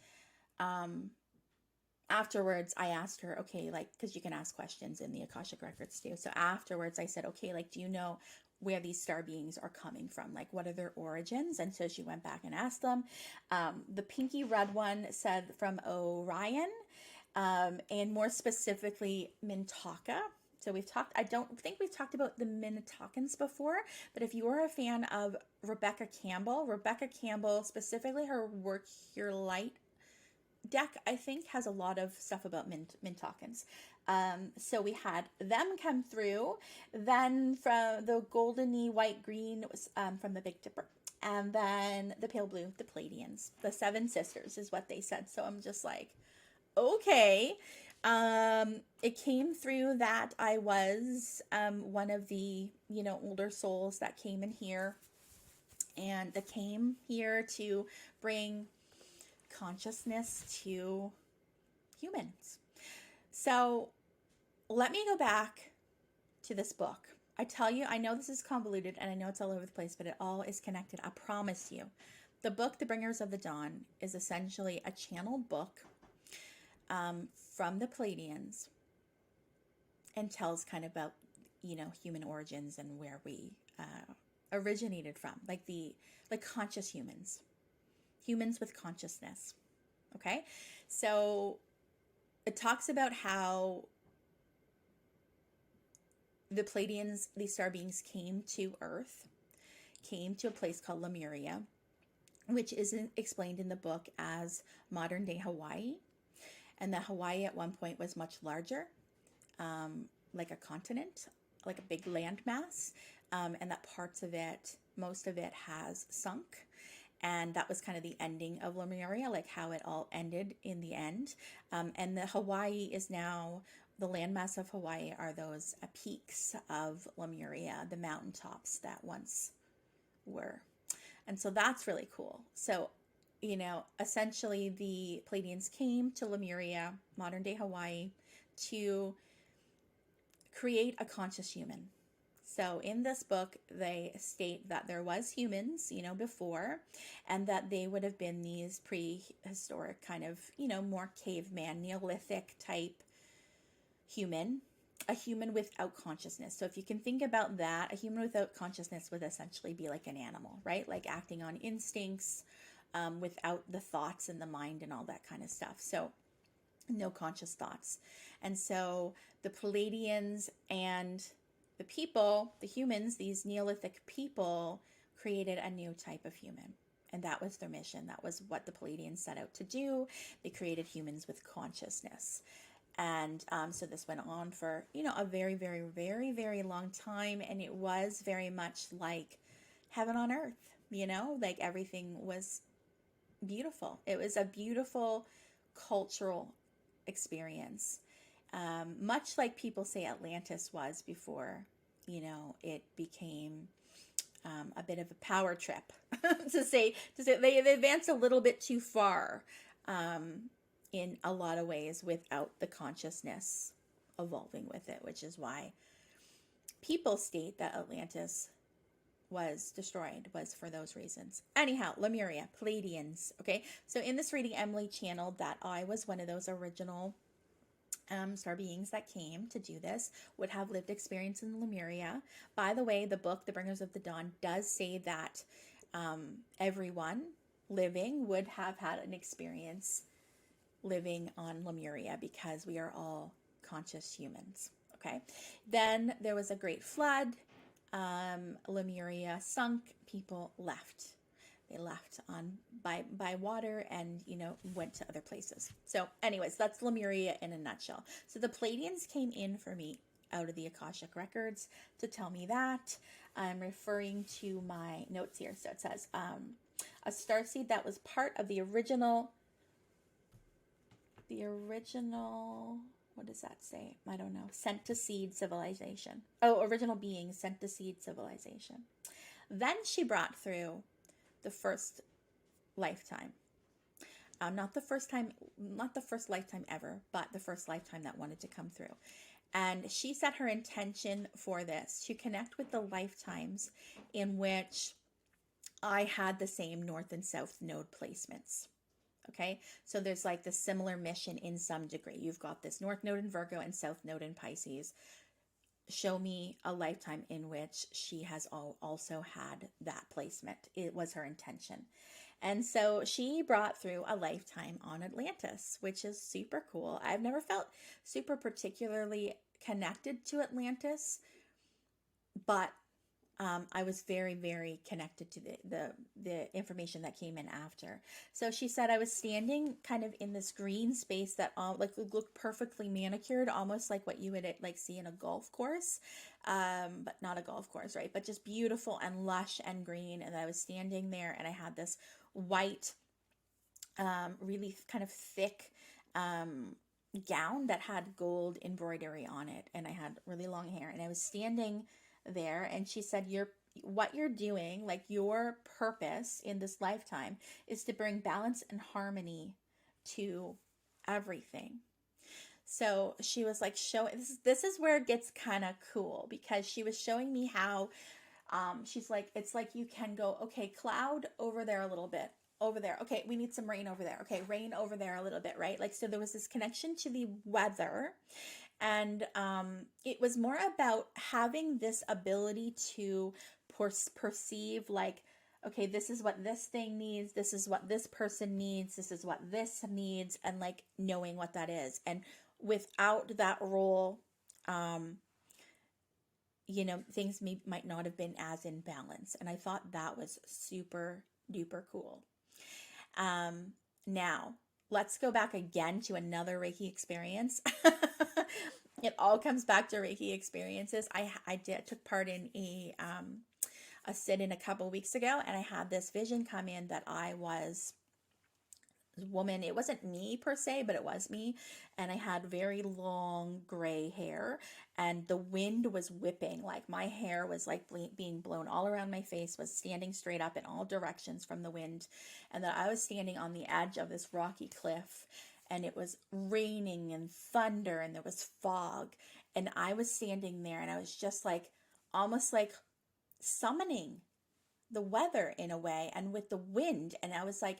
A: afterwards, I asked her, okay, like, because you can ask questions in the Akashic Records too. So afterwards, I said, okay, like, do you know where these star beings are coming from? Like, what are their origins? And so she went back and asked them. The pinky red one said from Orion, and more specifically, Mintaka. So I don't think we've talked about the Minnetakans before, but if you are a fan of Rebecca Campbell, specifically her Work Your Light deck, I think, has a lot of stuff about Mintakans. So we had them come through. Then from the goldeny white green was from the Big Dipper. And then the pale blue, the Pleiadians. The 7 sisters is what they said. So I'm just like, okay. It came through that I was one of the, older souls that came in here. And that came here to bring consciousness to humans. So let me go back to this book. I tell you, I know this is convoluted and I know it's all over the place, but it all is connected. I promise you. The book, The Bringers of the Dawn, is essentially a channeled book from the Pleiadians and tells kind of about, human origins and where we originated from, like conscious humans with consciousness. Okay, so it talks about how the Pleiadians, these star beings, came to Earth, came to a place called Lemuria, which is explained in the book as modern day Hawaii. And that Hawaii at one point was much larger, like a continent, like a big landmass, and that most of it has sunk. And that was kind of the ending of Lemuria, like how it all ended in the end. And the Hawaii is now, the landmass of Hawaii are those peaks of Lemuria, the mountaintops that once were. And so that's really cool. So, essentially the Pleiadians came to Lemuria, modern day Hawaii, to create a conscious human. So in this book, they state that there was humans, before, and that they would have been these prehistoric kind of, more caveman, Neolithic type human, a human without consciousness. So if you can think about that, a human without consciousness would essentially be like an animal, right? Like acting on instincts, without the thoughts and the mind and all that kind of stuff. So no conscious thoughts. And so the Pleiadians and the people, the humans, these Neolithic people, created a new type of human. And that was their mission. That was what the Pleiadians set out to do. They created humans with consciousness. And so this went on for, a very, very, very, very long time. And it was very much like heaven on earth, like everything was beautiful. It was a beautiful cultural experience. Much like people say Atlantis was before, it became a bit of a power trip. to say they advanced a little bit too far in a lot of ways without the consciousness evolving with it, which is why people state that Atlantis was destroyed was for those reasons. Anyhow, Lemuria, Pleiadians. Okay, so in this reading, Emily channeled that I was one of those original star beings that came to do this, would have lived experience in Lemuria. By the way, the book, The Bringers of the Dawn, does say that everyone living would have had an experience living on Lemuria because we are all conscious humans. Okay, then there was a great flood. Lemuria sunk. People left. They left on by water and, went to other places. So anyways, that's Lemuria in a nutshell. So the Pleiadians came in for me out of the Akashic records to tell me that. I'm referring to my notes here. So it says a starseed that was part of the original, what does that say? I don't know. Sent to seed civilization. Oh, original being sent to seed civilization. Then she brought through the first lifetime. Not the first lifetime ever, but the first lifetime that wanted to come through. And she set her intention for this to connect with the lifetimes in which I had the same north and south node placements. Okay, so there's like the similar mission in some degree. You've got this north node in Virgo and south node in Pisces. Show me a lifetime in which she has also had that placement. It was her intention. And so she brought through a lifetime on Atlantis, which is super cool. I've never felt super particularly connected to Atlantis, but I was very, very connected to the information that came in after. So she said I was standing kind of in this green space that looked perfectly manicured, almost like what you would like see in a golf course, but not a golf course, right? But just beautiful and lush and green. And I was standing there, and I had this white, really kind of thick gown that had gold embroidery on it, and I had really long hair, and I was standing there, and she said, what you're doing, like your purpose in this lifetime, is to bring balance and harmony to everything. So she was like, this is where it gets kind of cool, because she was showing me how she's like, it's like you can go, okay, cloud over there a little bit, over there, okay, we need some rain over there, okay, rain over there a little bit, right? Like, so there was this connection to the weather. And it was more about having this ability to perceive, like, okay, this is what this thing needs, this is what this person needs, this is what this needs, and like knowing what that is. And without that role, things might not have been as in balance. And I thought that was super duper cool. Now, let's go back again to another Reiki experience. It all comes back to Reiki experiences. I took part in a sit-in a couple weeks ago, and I had this vision come in that I was a woman. It wasn't me per se, but it was me. And I had very long gray hair, and the wind was whipping. Like, my hair was like being blown all around my face, was standing straight up in all directions from the wind. And that I was standing on the edge of this rocky cliff, and it was raining and thunder, and there was fog. And I was standing there, and I was just like, almost like summoning the weather in a way, and with the wind. And I was like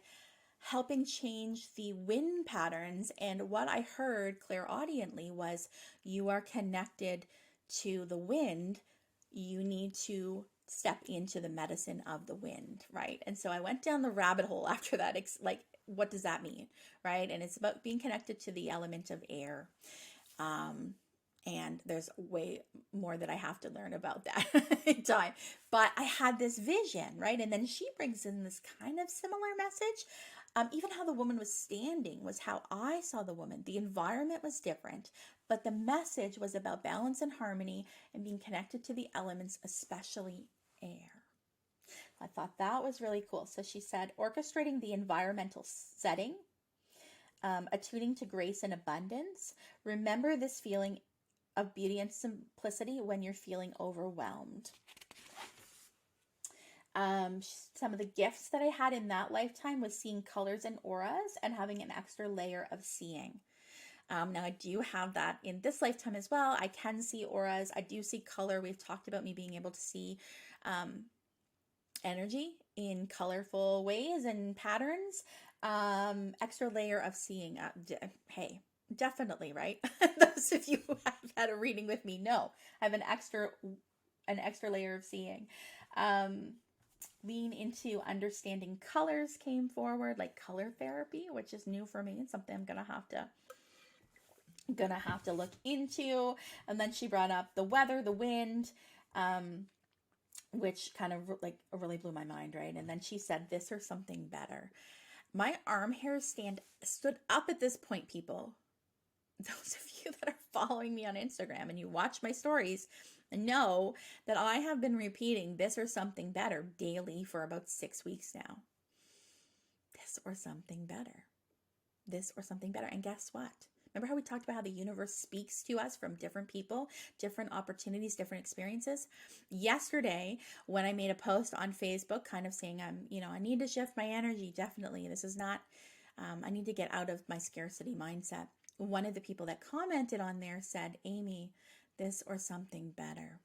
A: helping change the wind patterns. And what I heard clairaudiently was, you are connected to the wind. You need to step into the medicine of the wind, right? And so I went down the rabbit hole after that, like, what does that mean, right? And it's about being connected to the element of air. And there's way more that I have to learn about that in time. But I had this vision, right? And then she brings in this kind of similar message. Even how the woman was standing was how I saw the woman. The environment was different, but the message was about balance and harmony and being connected to the elements, especially air. I thought that was really cool. So she said, orchestrating the environmental setting, attuning to grace and abundance. Remember this feeling of beauty and simplicity when you're feeling overwhelmed. Some of the gifts that I had in that lifetime was seeing colors and auras and having an extra layer of seeing. Now I do have that in this lifetime as well. I can see auras. I do see color. We've talked about me being able to see energy in colorful ways and patterns. Extra layer of seeing. Hey, definitely, right? Those of you who have had a reading with me know I have an extra layer of seeing. Lean into understanding colors came forward, like color therapy, which is new for me and something I'm gonna have to look into. And then she brought up the weather, the wind, which kind of like really blew my mind, right? And then she said this or something better. My arm hairs stood up at this point, people. Those of you that are following me on Instagram and you watch my stories know that I have been repeating this or something better daily for about 6 weeks now. This or something better. This or something better. And guess what? Remember how we talked about how the universe speaks to us from different people, different opportunities, different experiences? Yesterday, when I made a post on Facebook kind of saying, I need to shift my energy, definitely. This is not, I need to get out of my scarcity mindset. One of the people that commented on there said, Amy, this or something better.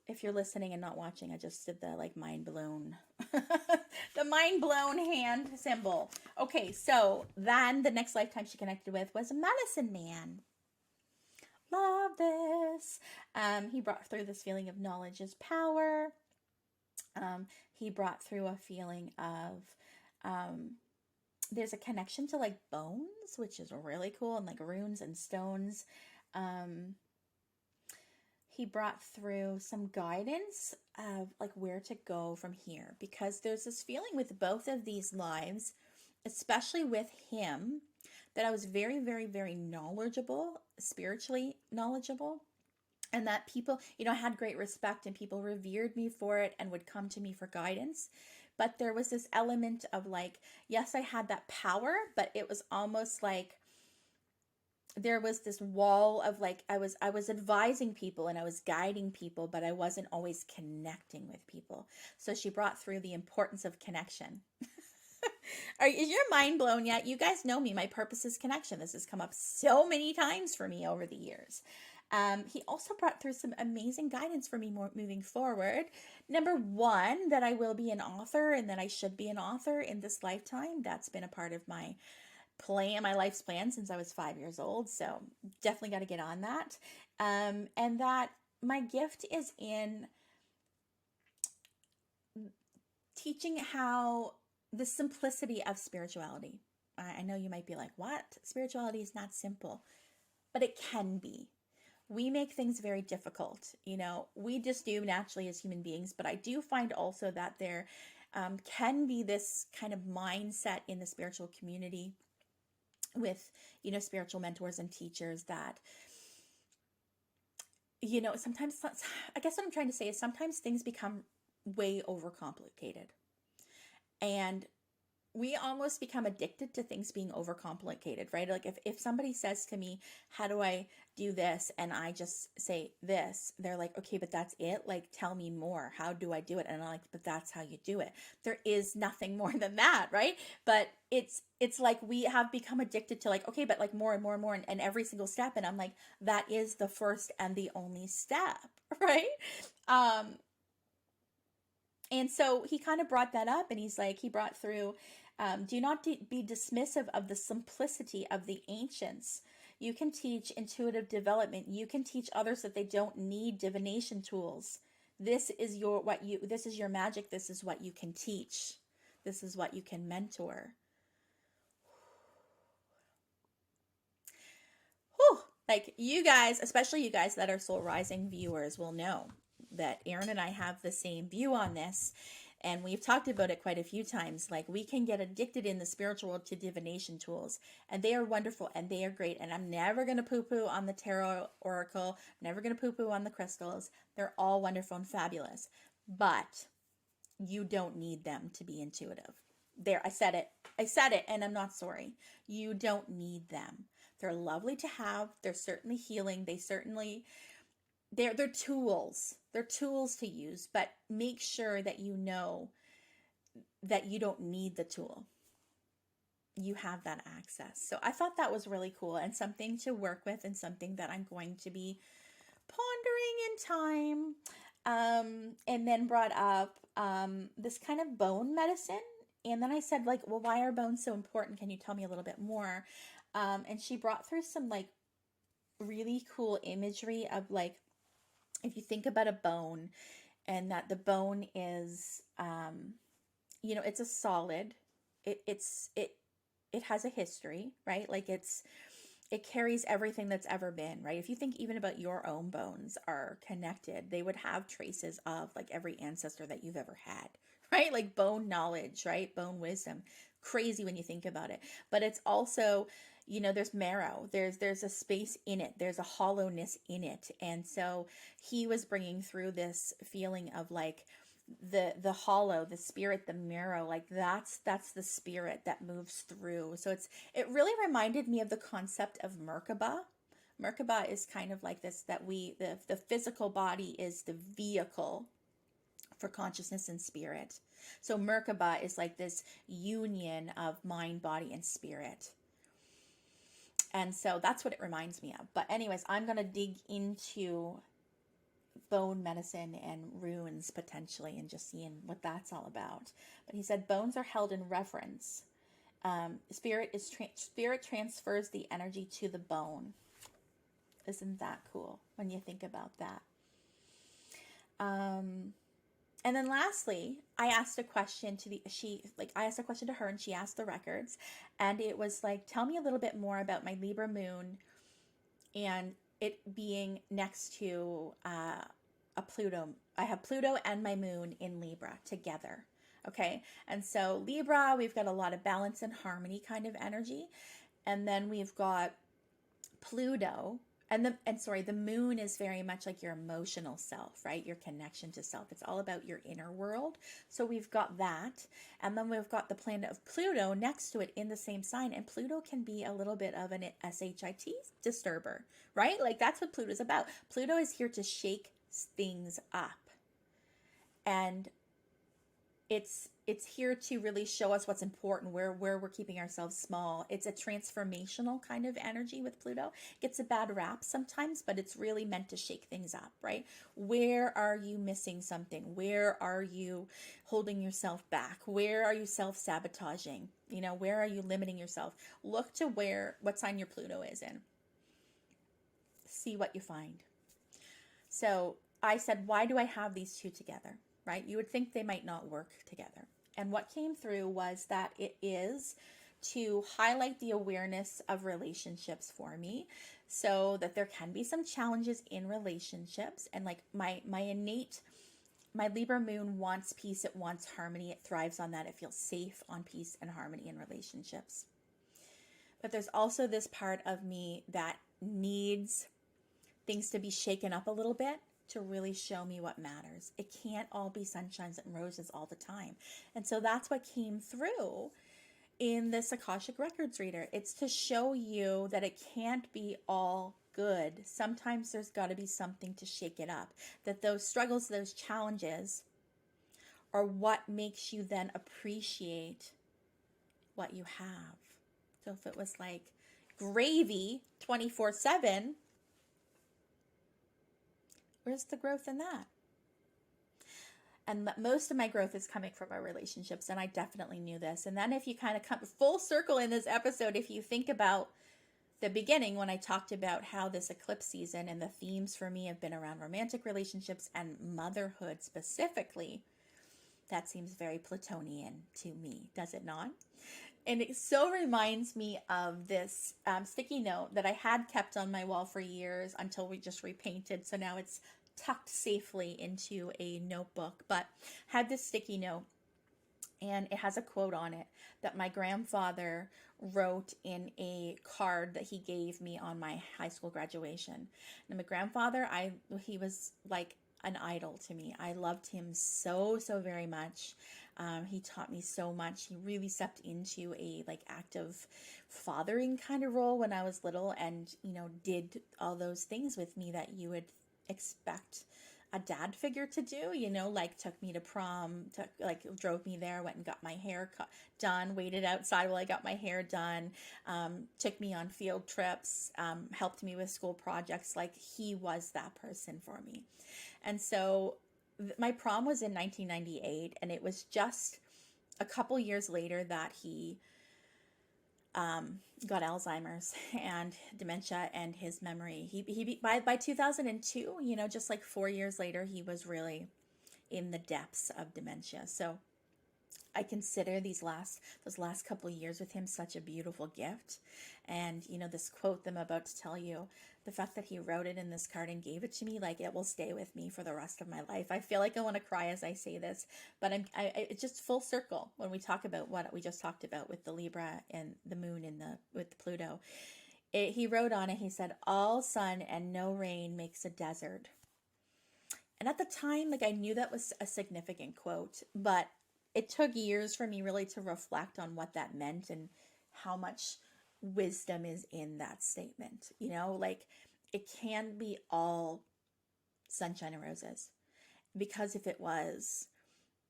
A: If you're listening and not watching, I just did the like mind blown, the mind blown hand symbol. Okay, so then the next lifetime she connected with was a medicine man. Love this. He brought through this feeling of knowledge is power. He brought through a feeling of, there's a connection to like bones, which is really cool, and like runes and stones. He brought through some guidance of like where to go from here, because there's this feeling with both of these lives, especially with him, that I was very, very, very knowledgeable, spiritually knowledgeable, and that people, I had great respect and people revered me for it and would come to me for guidance. But there was this element of like, yes, I had that power, but it was almost like there was this wall of like, I was advising people and I was guiding people, but I wasn't always connecting with people. So she brought through the importance of connection. Is your mind blown yet? You guys know me. My purpose is connection. This has come up so many times for me over the years. He also brought through some amazing guidance for me moving forward. Number one, that I will be an author and that I should be an author in this lifetime. That's been a part of my life's plan since I was 5 years old. So definitely got to get on that. And that my gift is in teaching how the simplicity of spirituality. I know you might be like, what? Spirituality is not simple, but it can be. We make things very difficult. We just do naturally as human beings, but I do find also that there can be this kind of mindset in the spiritual community with, spiritual mentors and teachers that, sometimes, I guess what I'm trying to say is sometimes things become way overcomplicated. And we almost become addicted to things being overcomplicated, right? Like if somebody says to me, how do I do this? And I just say this, they're like, okay, but that's it. Like, tell me more. How do I do it? And I'm like, but that's how you do it. There is nothing more than that, right? But it's like we have become addicted to like, okay, but like more and more and more and every single step. And I'm like, that is the first and the only step, right? And so he kind of brought that up and he brought through, do not be dismissive of the simplicity of the ancients. You can teach intuitive development. You can teach others that they don't need divination tools. This is your magic. This is what you can teach. This is what you can mentor. Whew. Like you guys, especially you guys that are Soul Rising viewers will know that Erin and I have the same view on this. And we've talked about it quite a few times. Like we can get addicted in the spiritual world to divination tools, and they are wonderful and they are great. And I'm never going to poo-poo on the tarot oracle, never going to poo-poo on the crystals. They're all wonderful and fabulous, but you don't need them to be intuitive. There, I said it, and I'm not sorry. You don't need them. They're lovely to have. They're certainly healing. They certainly they're tools. They're tools to use, but make sure that you know that you don't need the tool. You have that access. So I thought that was really cool and something to work with and something that I'm going to be pondering in time. And then brought up this kind of bone medicine. And then I said, like, well, why are bones so important? Can you tell me a little bit more? And she brought through some like really cool imagery of like, if you think about a bone and that the bone is, it's a solid, it has a history, right? Like it carries everything that's ever been, right? If you think even about your own bones are connected, they would have traces of like every ancestor that you've ever had, right? Like bone knowledge, right? Bone wisdom. Crazy when you think about it. But it's also, there's marrow. There's a space in it. There's a hollowness in it. And so he was bringing through this feeling of like the hollow, the spirit, the marrow, like that's the spirit that moves through. So it really reminded me of the concept of Merkaba. Merkaba is kind of like this, that the physical body is the vehicle for consciousness and spirit. So Merkaba is like this union of mind, body, and spirit. And so that's what it reminds me of. But anyways, I'm going to dig into bone medicine and runes potentially and just seeing what that's all about. But he said bones are held in reverence. Spirit transfers the energy to the bone. Isn't that cool when you think about that? And then lastly, I asked a question to her and she asked the records, and it was like, tell me a little bit more about my Libra moon and it being next to a Pluto. I have Pluto and my moon in Libra together. Okay. And so Libra, we've got a lot of balance and harmony kind of energy. And then we've got Pluto, the moon is very much like your emotional self, right? Your connection to self. It's all about your inner world. So we've got that. And then we've got the planet of Pluto next to it in the same sign. And Pluto can be a little bit of an SHIT disturber, right? Like that's what Pluto is about. Pluto is here to shake things up. And it's here to really show us what's important, where we're keeping ourselves small. It's a transformational kind of energy with Pluto. It gets a bad rap sometimes, but it's really meant to shake things up, right? Where are you missing something? Where are you holding yourself back? Where are you self-sabotaging? Where are you limiting yourself? Look to what sign your Pluto is in. See what you find. So I said, why do I have these two together? Right? You would think they might not work together. And what came through was that it is to highlight the awareness of relationships for me, so that there can be some challenges in relationships. And like my Libra moon wants peace, it wants harmony, it thrives on that, it feels safe on peace and harmony in relationships. But there's also this part of me that needs things to be shaken up a little bit to really show me what matters. It can't all be sunshines and roses all the time. And so that's what came through in this Akashic Records reader. It's to show you that it can't be all good. Sometimes there's got to be something to shake it up. That those struggles, those challenges are what makes you then appreciate what you have. So if it was like gravy 24/7, where's the growth in that? And most of my growth is coming from our relationships, and I definitely knew this. And then if you kind of come full circle in this episode, if you think about the beginning when I talked about how this eclipse season and the themes for me have been around romantic relationships and motherhood specifically, that seems very Plutonian to me, does it not? And it so reminds me of this sticky note that I had kept on my wall for years until we just repainted. So now it's tucked safely into a notebook, but had this sticky note, and it has a quote on it that my grandfather wrote in a card that he gave me on my high school graduation. And my grandfather, he was like an idol to me. I loved him so very much. He taught me so much. He really stepped into a like active fathering kind of role when I was little, and did all those things with me that you would expect a dad figure to do, like took me to prom, drove me there, went and got my hair done, waited outside while I got my hair done, took me on field trips, helped me with school projects. Like, he was that person for me. And so my prom was in 1998, and it was just a couple years later that he got Alzheimer's and dementia, and his memory. By 2002, just like 4 years later, he was really in the depths of dementia. So I consider those last couple of years with him such a beautiful gift. And this quote that I'm about to tell you, the fact that he wrote it in this card and gave it to me, like, it will stay with me for the rest of my life. I feel like I want to cry as I say this, but it's just full circle when we talk about what we just talked about with the Libra and the moon with the Pluto. He wrote on it, he said, "All sun and no rain makes a desert." And at the time, like, I knew that was a significant quote, but it took years for me really to reflect on what that meant and how much wisdom is in that statement. Like, it can be all sunshine and roses, because if it was,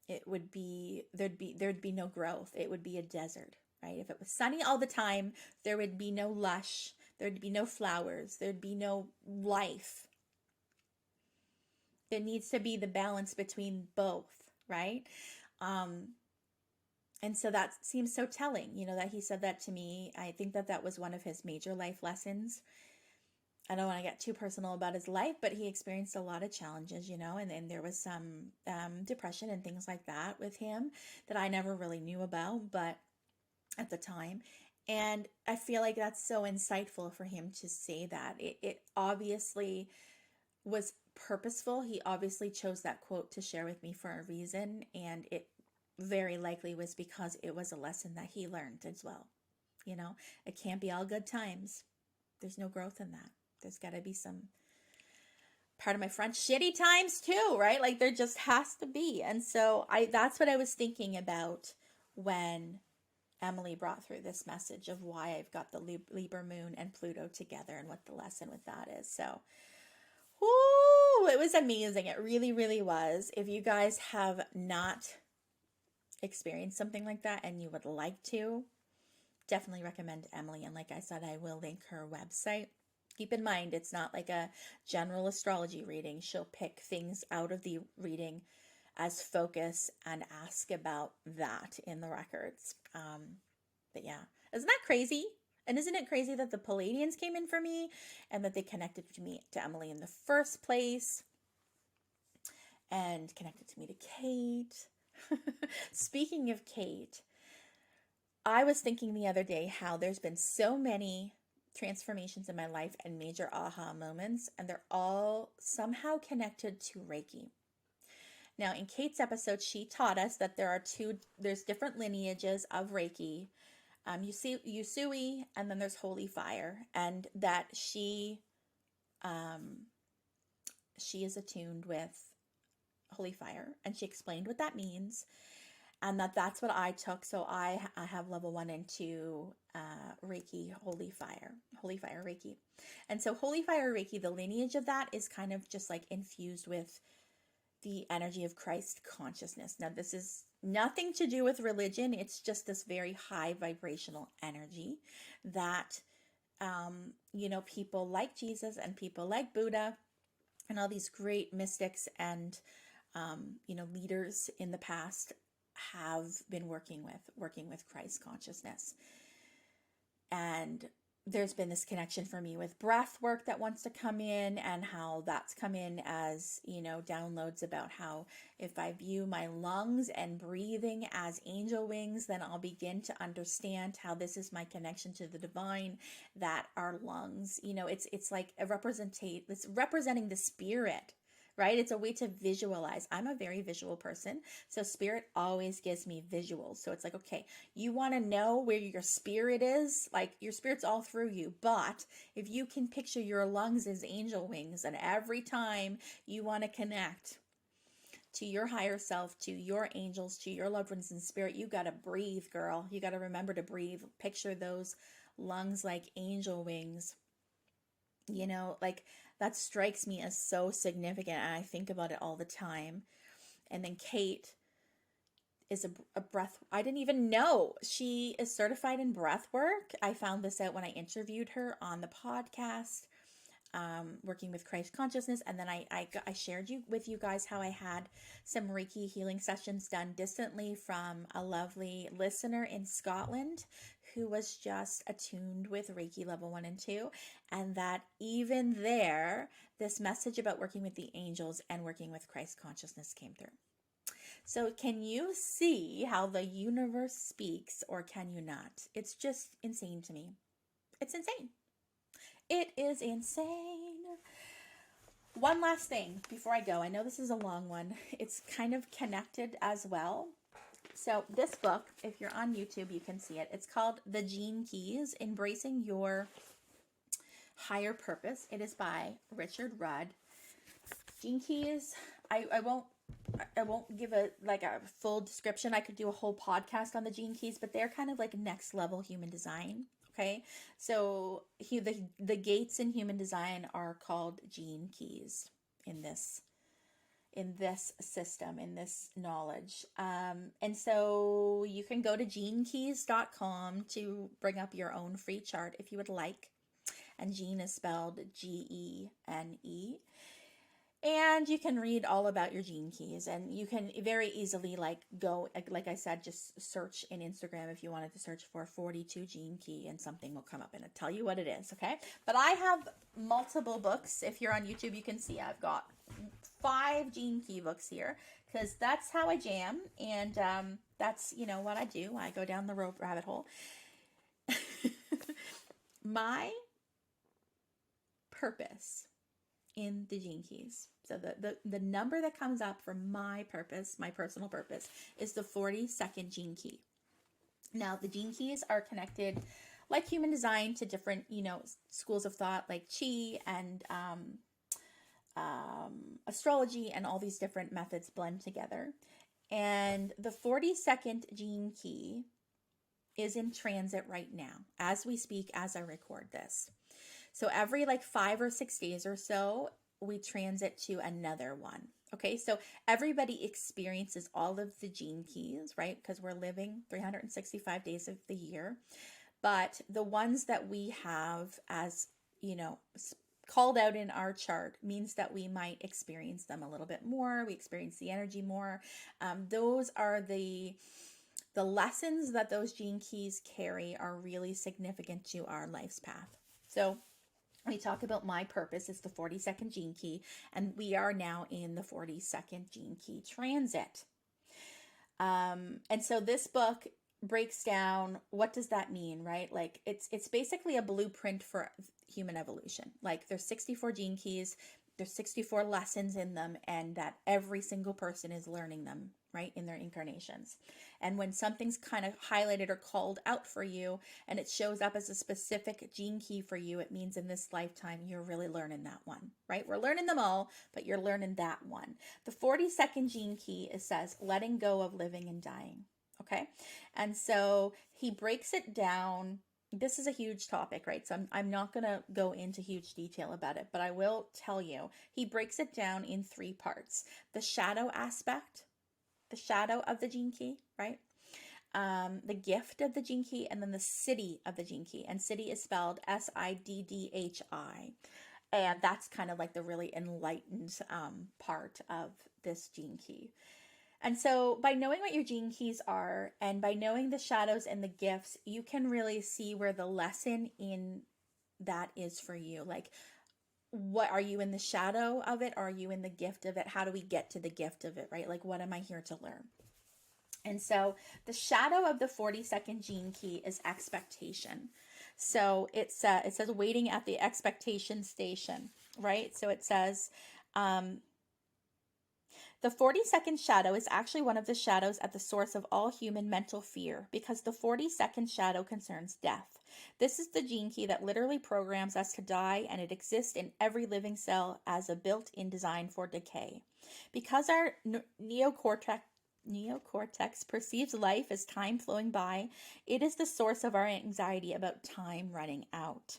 A: there'd be no growth. It would be a desert, right? If it was sunny all the time, there would be no lush, there'd be no flowers, there'd be no life. There needs to be the balance between both, right? And so that seems so telling, that he said that to me. I think that was one of his major life lessons. I don't want to get too personal about his life, but he experienced a lot of challenges, and then there was some depression and things like that with him that I never really knew about, but at the time. And I feel like that's so insightful for him to say that. It obviously was purposeful. He obviously chose that quote to share with me for a reason, and it very likely was because it was a lesson that he learned as well. It can't be all good times. There's no growth in that. There's got to be some, part of my French, shitty times too, right? Like, there just has to be. And so that's what I was thinking about when Emily brought through this message of why I've got the Libra moon and Pluto together and what the lesson with that is. So, whoo, it was amazing. It really, really was. If you guys have not experienced something like that and you would like to, definitely recommend Emily. And like I said, I will link her website. Keep in mind, it's not like a general astrology reading. She'll pick things out of the reading as focus and ask about that in the records. But yeah, isn't that crazy? And isn't it crazy that the Palladians came in for me and that they connected to Emily in the first place and connected to me to Kate? Speaking of Kate, I was thinking the other day how there's been so many transformations in my life and major aha moments, and they're all somehow connected to Reiki. Now, in Kate's episode, she taught us that there's different lineages of Reiki. Usui, and then there's Holy Fire, and that she is attuned with Holy Fire, and she explained what that means, and that's what I took. So I have level 1 and 2 Reiki, Holy Fire Reiki. And so Holy Fire Reiki, the lineage of that is kind of just like infused with the energy of Christ consciousness. Now, this is nothing to do with religion. It's just this very high vibrational energy that, people like Jesus and people like Buddha and all these great mystics and, leaders in the past have been working with Christ consciousness. And there's been this connection for me with breath work that wants to come in, and how that's come in as, downloads about how if I view my lungs and breathing as angel wings, then I'll begin to understand how this is my connection to the divine, that our lungs, it's like it's representing the spirit, right? It's a way to visualize. I'm a very visual person, so spirit always gives me visuals. So it's like, okay, you want to know where your spirit is? Like, your spirit's all through you, but if you can picture your lungs as angel wings, and every time you want to connect to your higher self, to your angels, to your loved ones in spirit, you got to breathe, girl. You got to remember to breathe. Picture those lungs like angel wings. Like That strikes me as so significant, and I think about it all the time. And then Kate is a breath. I didn't even know she is certified in breath work. I found this out when I interviewed her on the podcast, working with Christ consciousness. And then I shared with you guys how I had some Reiki healing sessions done distantly from a lovely listener in Scotland who was just attuned with Reiki level 1 and 2. And that even there, this message about working with the angels and working with Christ consciousness came through. So can you see how the universe speaks, or can you not? It's just insane to me. It's insane. It is insane. One last thing before I go. I know this is a long one. It's kind of connected as well. So this book, if you're on YouTube, you can see it. It's called The Gene Keys, Embracing Your Higher Purpose. It is by Richard Rudd. Gene Keys, I won't give a full description. I could do a whole podcast on the Gene Keys, but they're kind of like next level human design. Okay, so the gates in human design are called Gene Keys in this system, in this knowledge. And so you can go to genekeys.com to bring up your own free chart if you would like. And Gene is spelled Gene. And you can read all about your Gene Keys, and you can very easily go, like I said, just search in Instagram if you wanted to search for 42 Gene Key, and something will come up and it'll tell you what it is, okay? But I have multiple books. If you're on YouTube, you can see I've got 5 Gene Key books here, because that's how I jam, and that's, what I do. I go down the rabbit hole. My purpose in the Gene Keys. So the number that comes up for my purpose, my personal purpose, is the 42nd Gene Key. Now, the Gene Keys are connected, like human design, to different, schools of thought, like Qi and astrology, and all these different methods blend together. And the 42nd Gene Key is in transit right now, as we speak, as I record this. So every 5 or 6 days or so, we transit to another one. Okay, so everybody experiences all of the Gene Keys, right? Because we're living 365 days of the year. But the ones that we have as, called out in our chart means that we might experience them a little bit more. We experience the energy more. Those are the lessons that those Gene Keys carry are really significant to our life's path. So we talk about my purpose. It's the 42nd Gene Key, and we are now in the 42nd Gene Key transit. And so this book breaks down, what does that mean, right? It's basically a blueprint for human evolution. There's 64 Gene Keys, there's 64 lessons in them, and that every single person is learning them, right, in their incarnations. And when something's kind of highlighted or called out for you, and it shows up as a specific Gene Key for you, it means in this lifetime, you're really learning that one, right? We're learning them all, but you're learning that one. The 42nd Gene Key, it says, letting go of living and dying, okay? And so he breaks it down. This is a huge topic, right? So I'm not going to go into huge detail about it, but I will tell you, he breaks it down in 3 parts. The shadow aspect, the shadow of the Gene Key, right? The gift of the Gene Key, and then the city of the Gene Key. And city is spelled Siddhi. And that's kind of the really enlightened part of this Gene Key. And so by knowing what your Gene Keys are, and by knowing the shadows and the gifts, you can really see where the lesson in that is for you. What are you in the shadow of it? Are you in the gift of it? How do we get to the gift of it, right? What am I here to learn? And so the shadow of the 42nd Gene Key is expectation. So it says waiting at the expectation station, right? So it says, the 42nd shadow is actually one of the shadows at the source of all human mental fear, because the 42nd shadow concerns death. This is the Gene Key that literally programs us to die, and it exists in every living cell as a built-in design for decay. Because our neocortex perceives life as time flowing by, it is the source of our anxiety about time running out.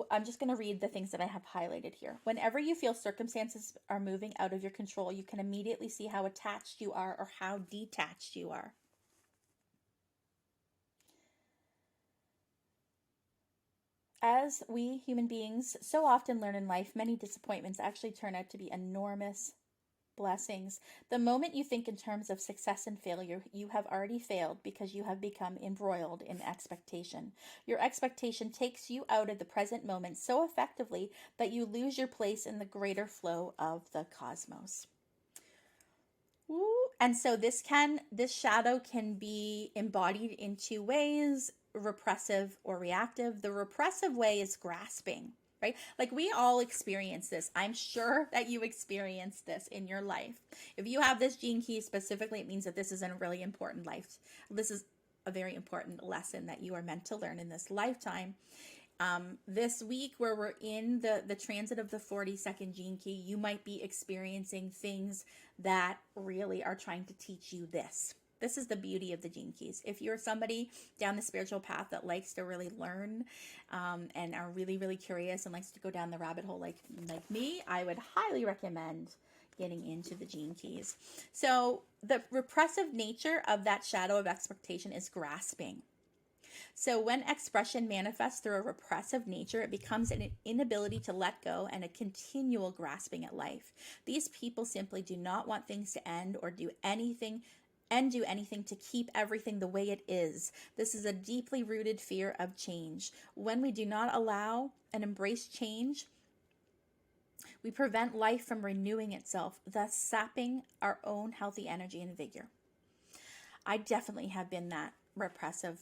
A: I'm just going to read the things that I have highlighted here. Whenever you feel circumstances are moving out of your control, you can immediately see how attached you are or how detached you are. As we human beings so often learn in life, many disappointments actually turn out to be enormous blessings. The moment you think in terms of success and failure, you have already failed because you have become embroiled in expectation. Your expectation takes you out of the present moment so effectively that you lose your place in the greater flow of the cosmos. Ooh. And so this shadow can be embodied in two ways, repressive or reactive. The repressive way is grasping, right? Like we all experience this. I'm sure that you experience this in your life. If you have this gene key specifically, it means that this is a really important life. This is a very important lesson that you are meant to learn in this lifetime. This week where we're in the transit of the 42nd gene key, you might be experiencing things that really are trying to teach you this. This is the beauty of the gene keys. If you're somebody down the spiritual path that likes to really learn and are really, really curious and likes to go down the rabbit hole like me, I would highly recommend getting into the gene keys. So the repressive nature of that shadow of expectation is grasping. So when expression manifests through a repressive nature, it becomes an inability to let go and a continual grasping at life. These people simply do not want things to end or do anything to keep everything the way it is. This is a deeply rooted fear of change. When we do not allow and embrace change, we prevent life from renewing itself, thus sapping our own healthy energy and vigor. I definitely have been that repressive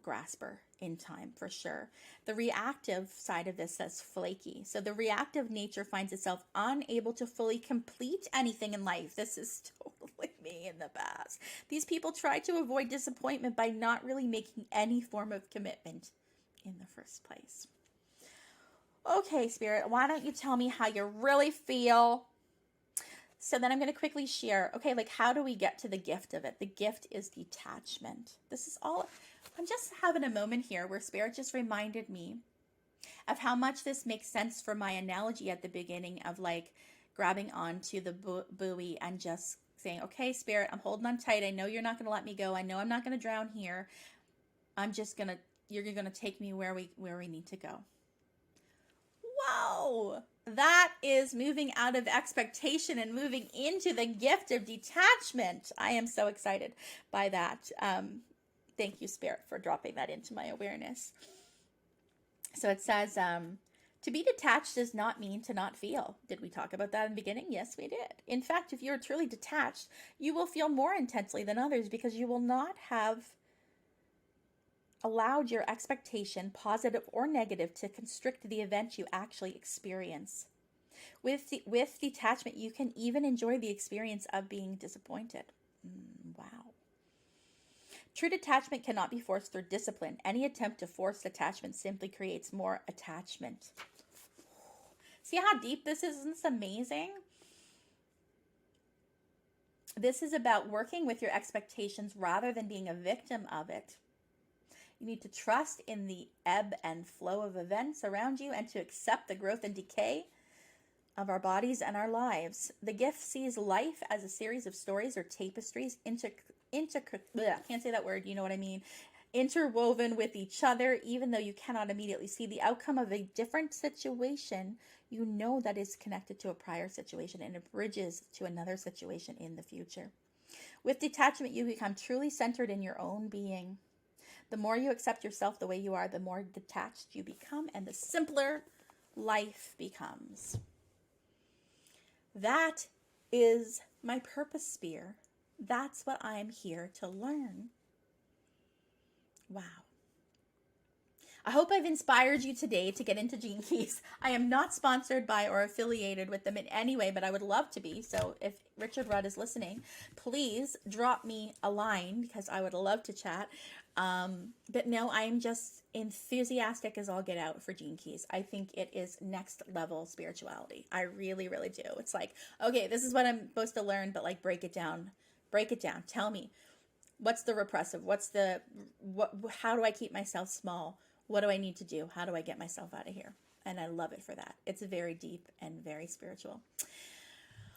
A: grasper in time for sure. The reactive side of this says flaky. So the reactive nature finds itself unable to fully complete anything in life. This is totally me in the past. These people try to avoid disappointment by not really making any form of commitment in the first place. Okay, Spirit, why don't you tell me how you really feel? So then I'm going to quickly share, okay, like how do we get to the gift of it? The gift is detachment. This is all, I'm just having a moment here where Spirit just reminded me of how much this makes sense for my analogy at the beginning of like grabbing onto the buoy and just saying, okay, Spirit, I'm holding on tight. I know you're not going to let me go. I know I'm not going to drown here. You're going to take me where we need to go. Whoa, that is moving out of expectation and moving into the gift of detachment. I am so excited by that. Thank you, Spirit, for dropping that into my awareness. So it says, to be detached does not mean to not feel. Did we talk about that in the beginning? Yes, we did. In fact, if you're truly detached, you will feel more intensely than others because you will not have allowed your expectation, positive or negative, to constrict the event you actually experience. With detachment, you can even enjoy the experience of being disappointed. Wow. True detachment cannot be forced through discipline. Any attempt to force detachment simply creates more attachment. See how deep this is? Isn't this amazing? This is about working with your expectations rather than being a victim of it. You need to trust in the ebb and flow of events around you and to accept the growth and decay of our bodies and our lives. The gift sees life as a series of stories or tapestries, can't say that word, you know what I mean, interwoven with each other. Even though you cannot immediately see the outcome of a different situation, you know that is connected to a prior situation and it bridges to another situation in the future. With detachment, you become truly centered in your own being. The more you accept yourself the way you are, the more detached you become and the simpler life becomes. That is my purpose sphere. That's what I'm here to learn. Wow. I hope I've inspired you today to get into Gene Keys. I am not sponsored by or affiliated with them in any way, but I would love to be. So if Richard Rudd is listening, please drop me a line because I would love to chat. But no, I'm just enthusiastic as all get out for Gene Keys. I think it is next level spirituality. I really, really do. It's like, okay, this is what I'm supposed to learn, but like break it down. Break it down. Tell me, what's the repressive? How do I keep myself small? What do I need to do? How do I get myself out of here? And I love it for that. It's very deep and very spiritual.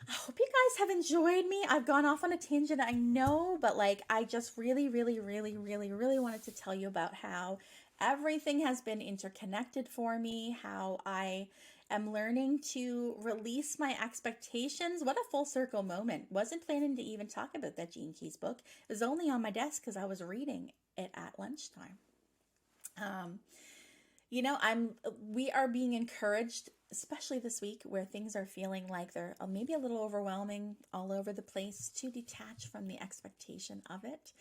A: I hope you guys have enjoyed me. I've gone off on a tangent, I know, but like I just really wanted to tell you about how everything has been interconnected for me, how I am learning to release my expectations. What a full circle moment. Wasn't planning to even talk about that Gene Keys book. It was only on my desk because I was reading it at lunchtime. We are being encouraged, especially this week where things are feeling like they're maybe a little overwhelming all over the place, to detach from the expectation of it.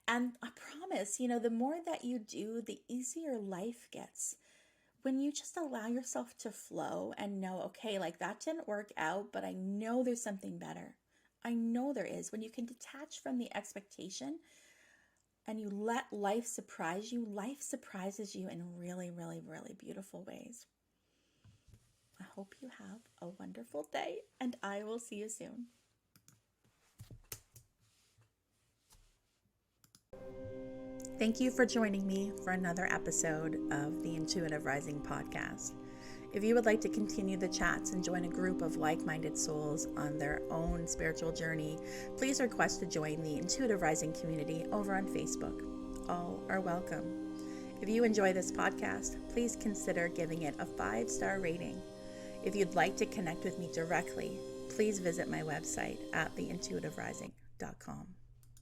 A: And I promise, the more that you do, the easier life gets. When you just allow yourself to flow and know, okay, like that didn't work out, but I know there's something better. I know there is. When you can detach from the expectation and you let life surprise you, life surprises you in really beautiful ways. I hope you have a wonderful day, and I will see you soon. Thank you for joining me for another episode of the Intuitive Rising podcast. If you would like to continue the chats and join a group of like-minded souls on their own spiritual journey, please request to join the Intuitive Rising community over on Facebook. All are welcome. If you enjoy this podcast, please consider giving it a 5-star rating. If you'd like to connect with me directly, please visit my website at theintuitiverising.com.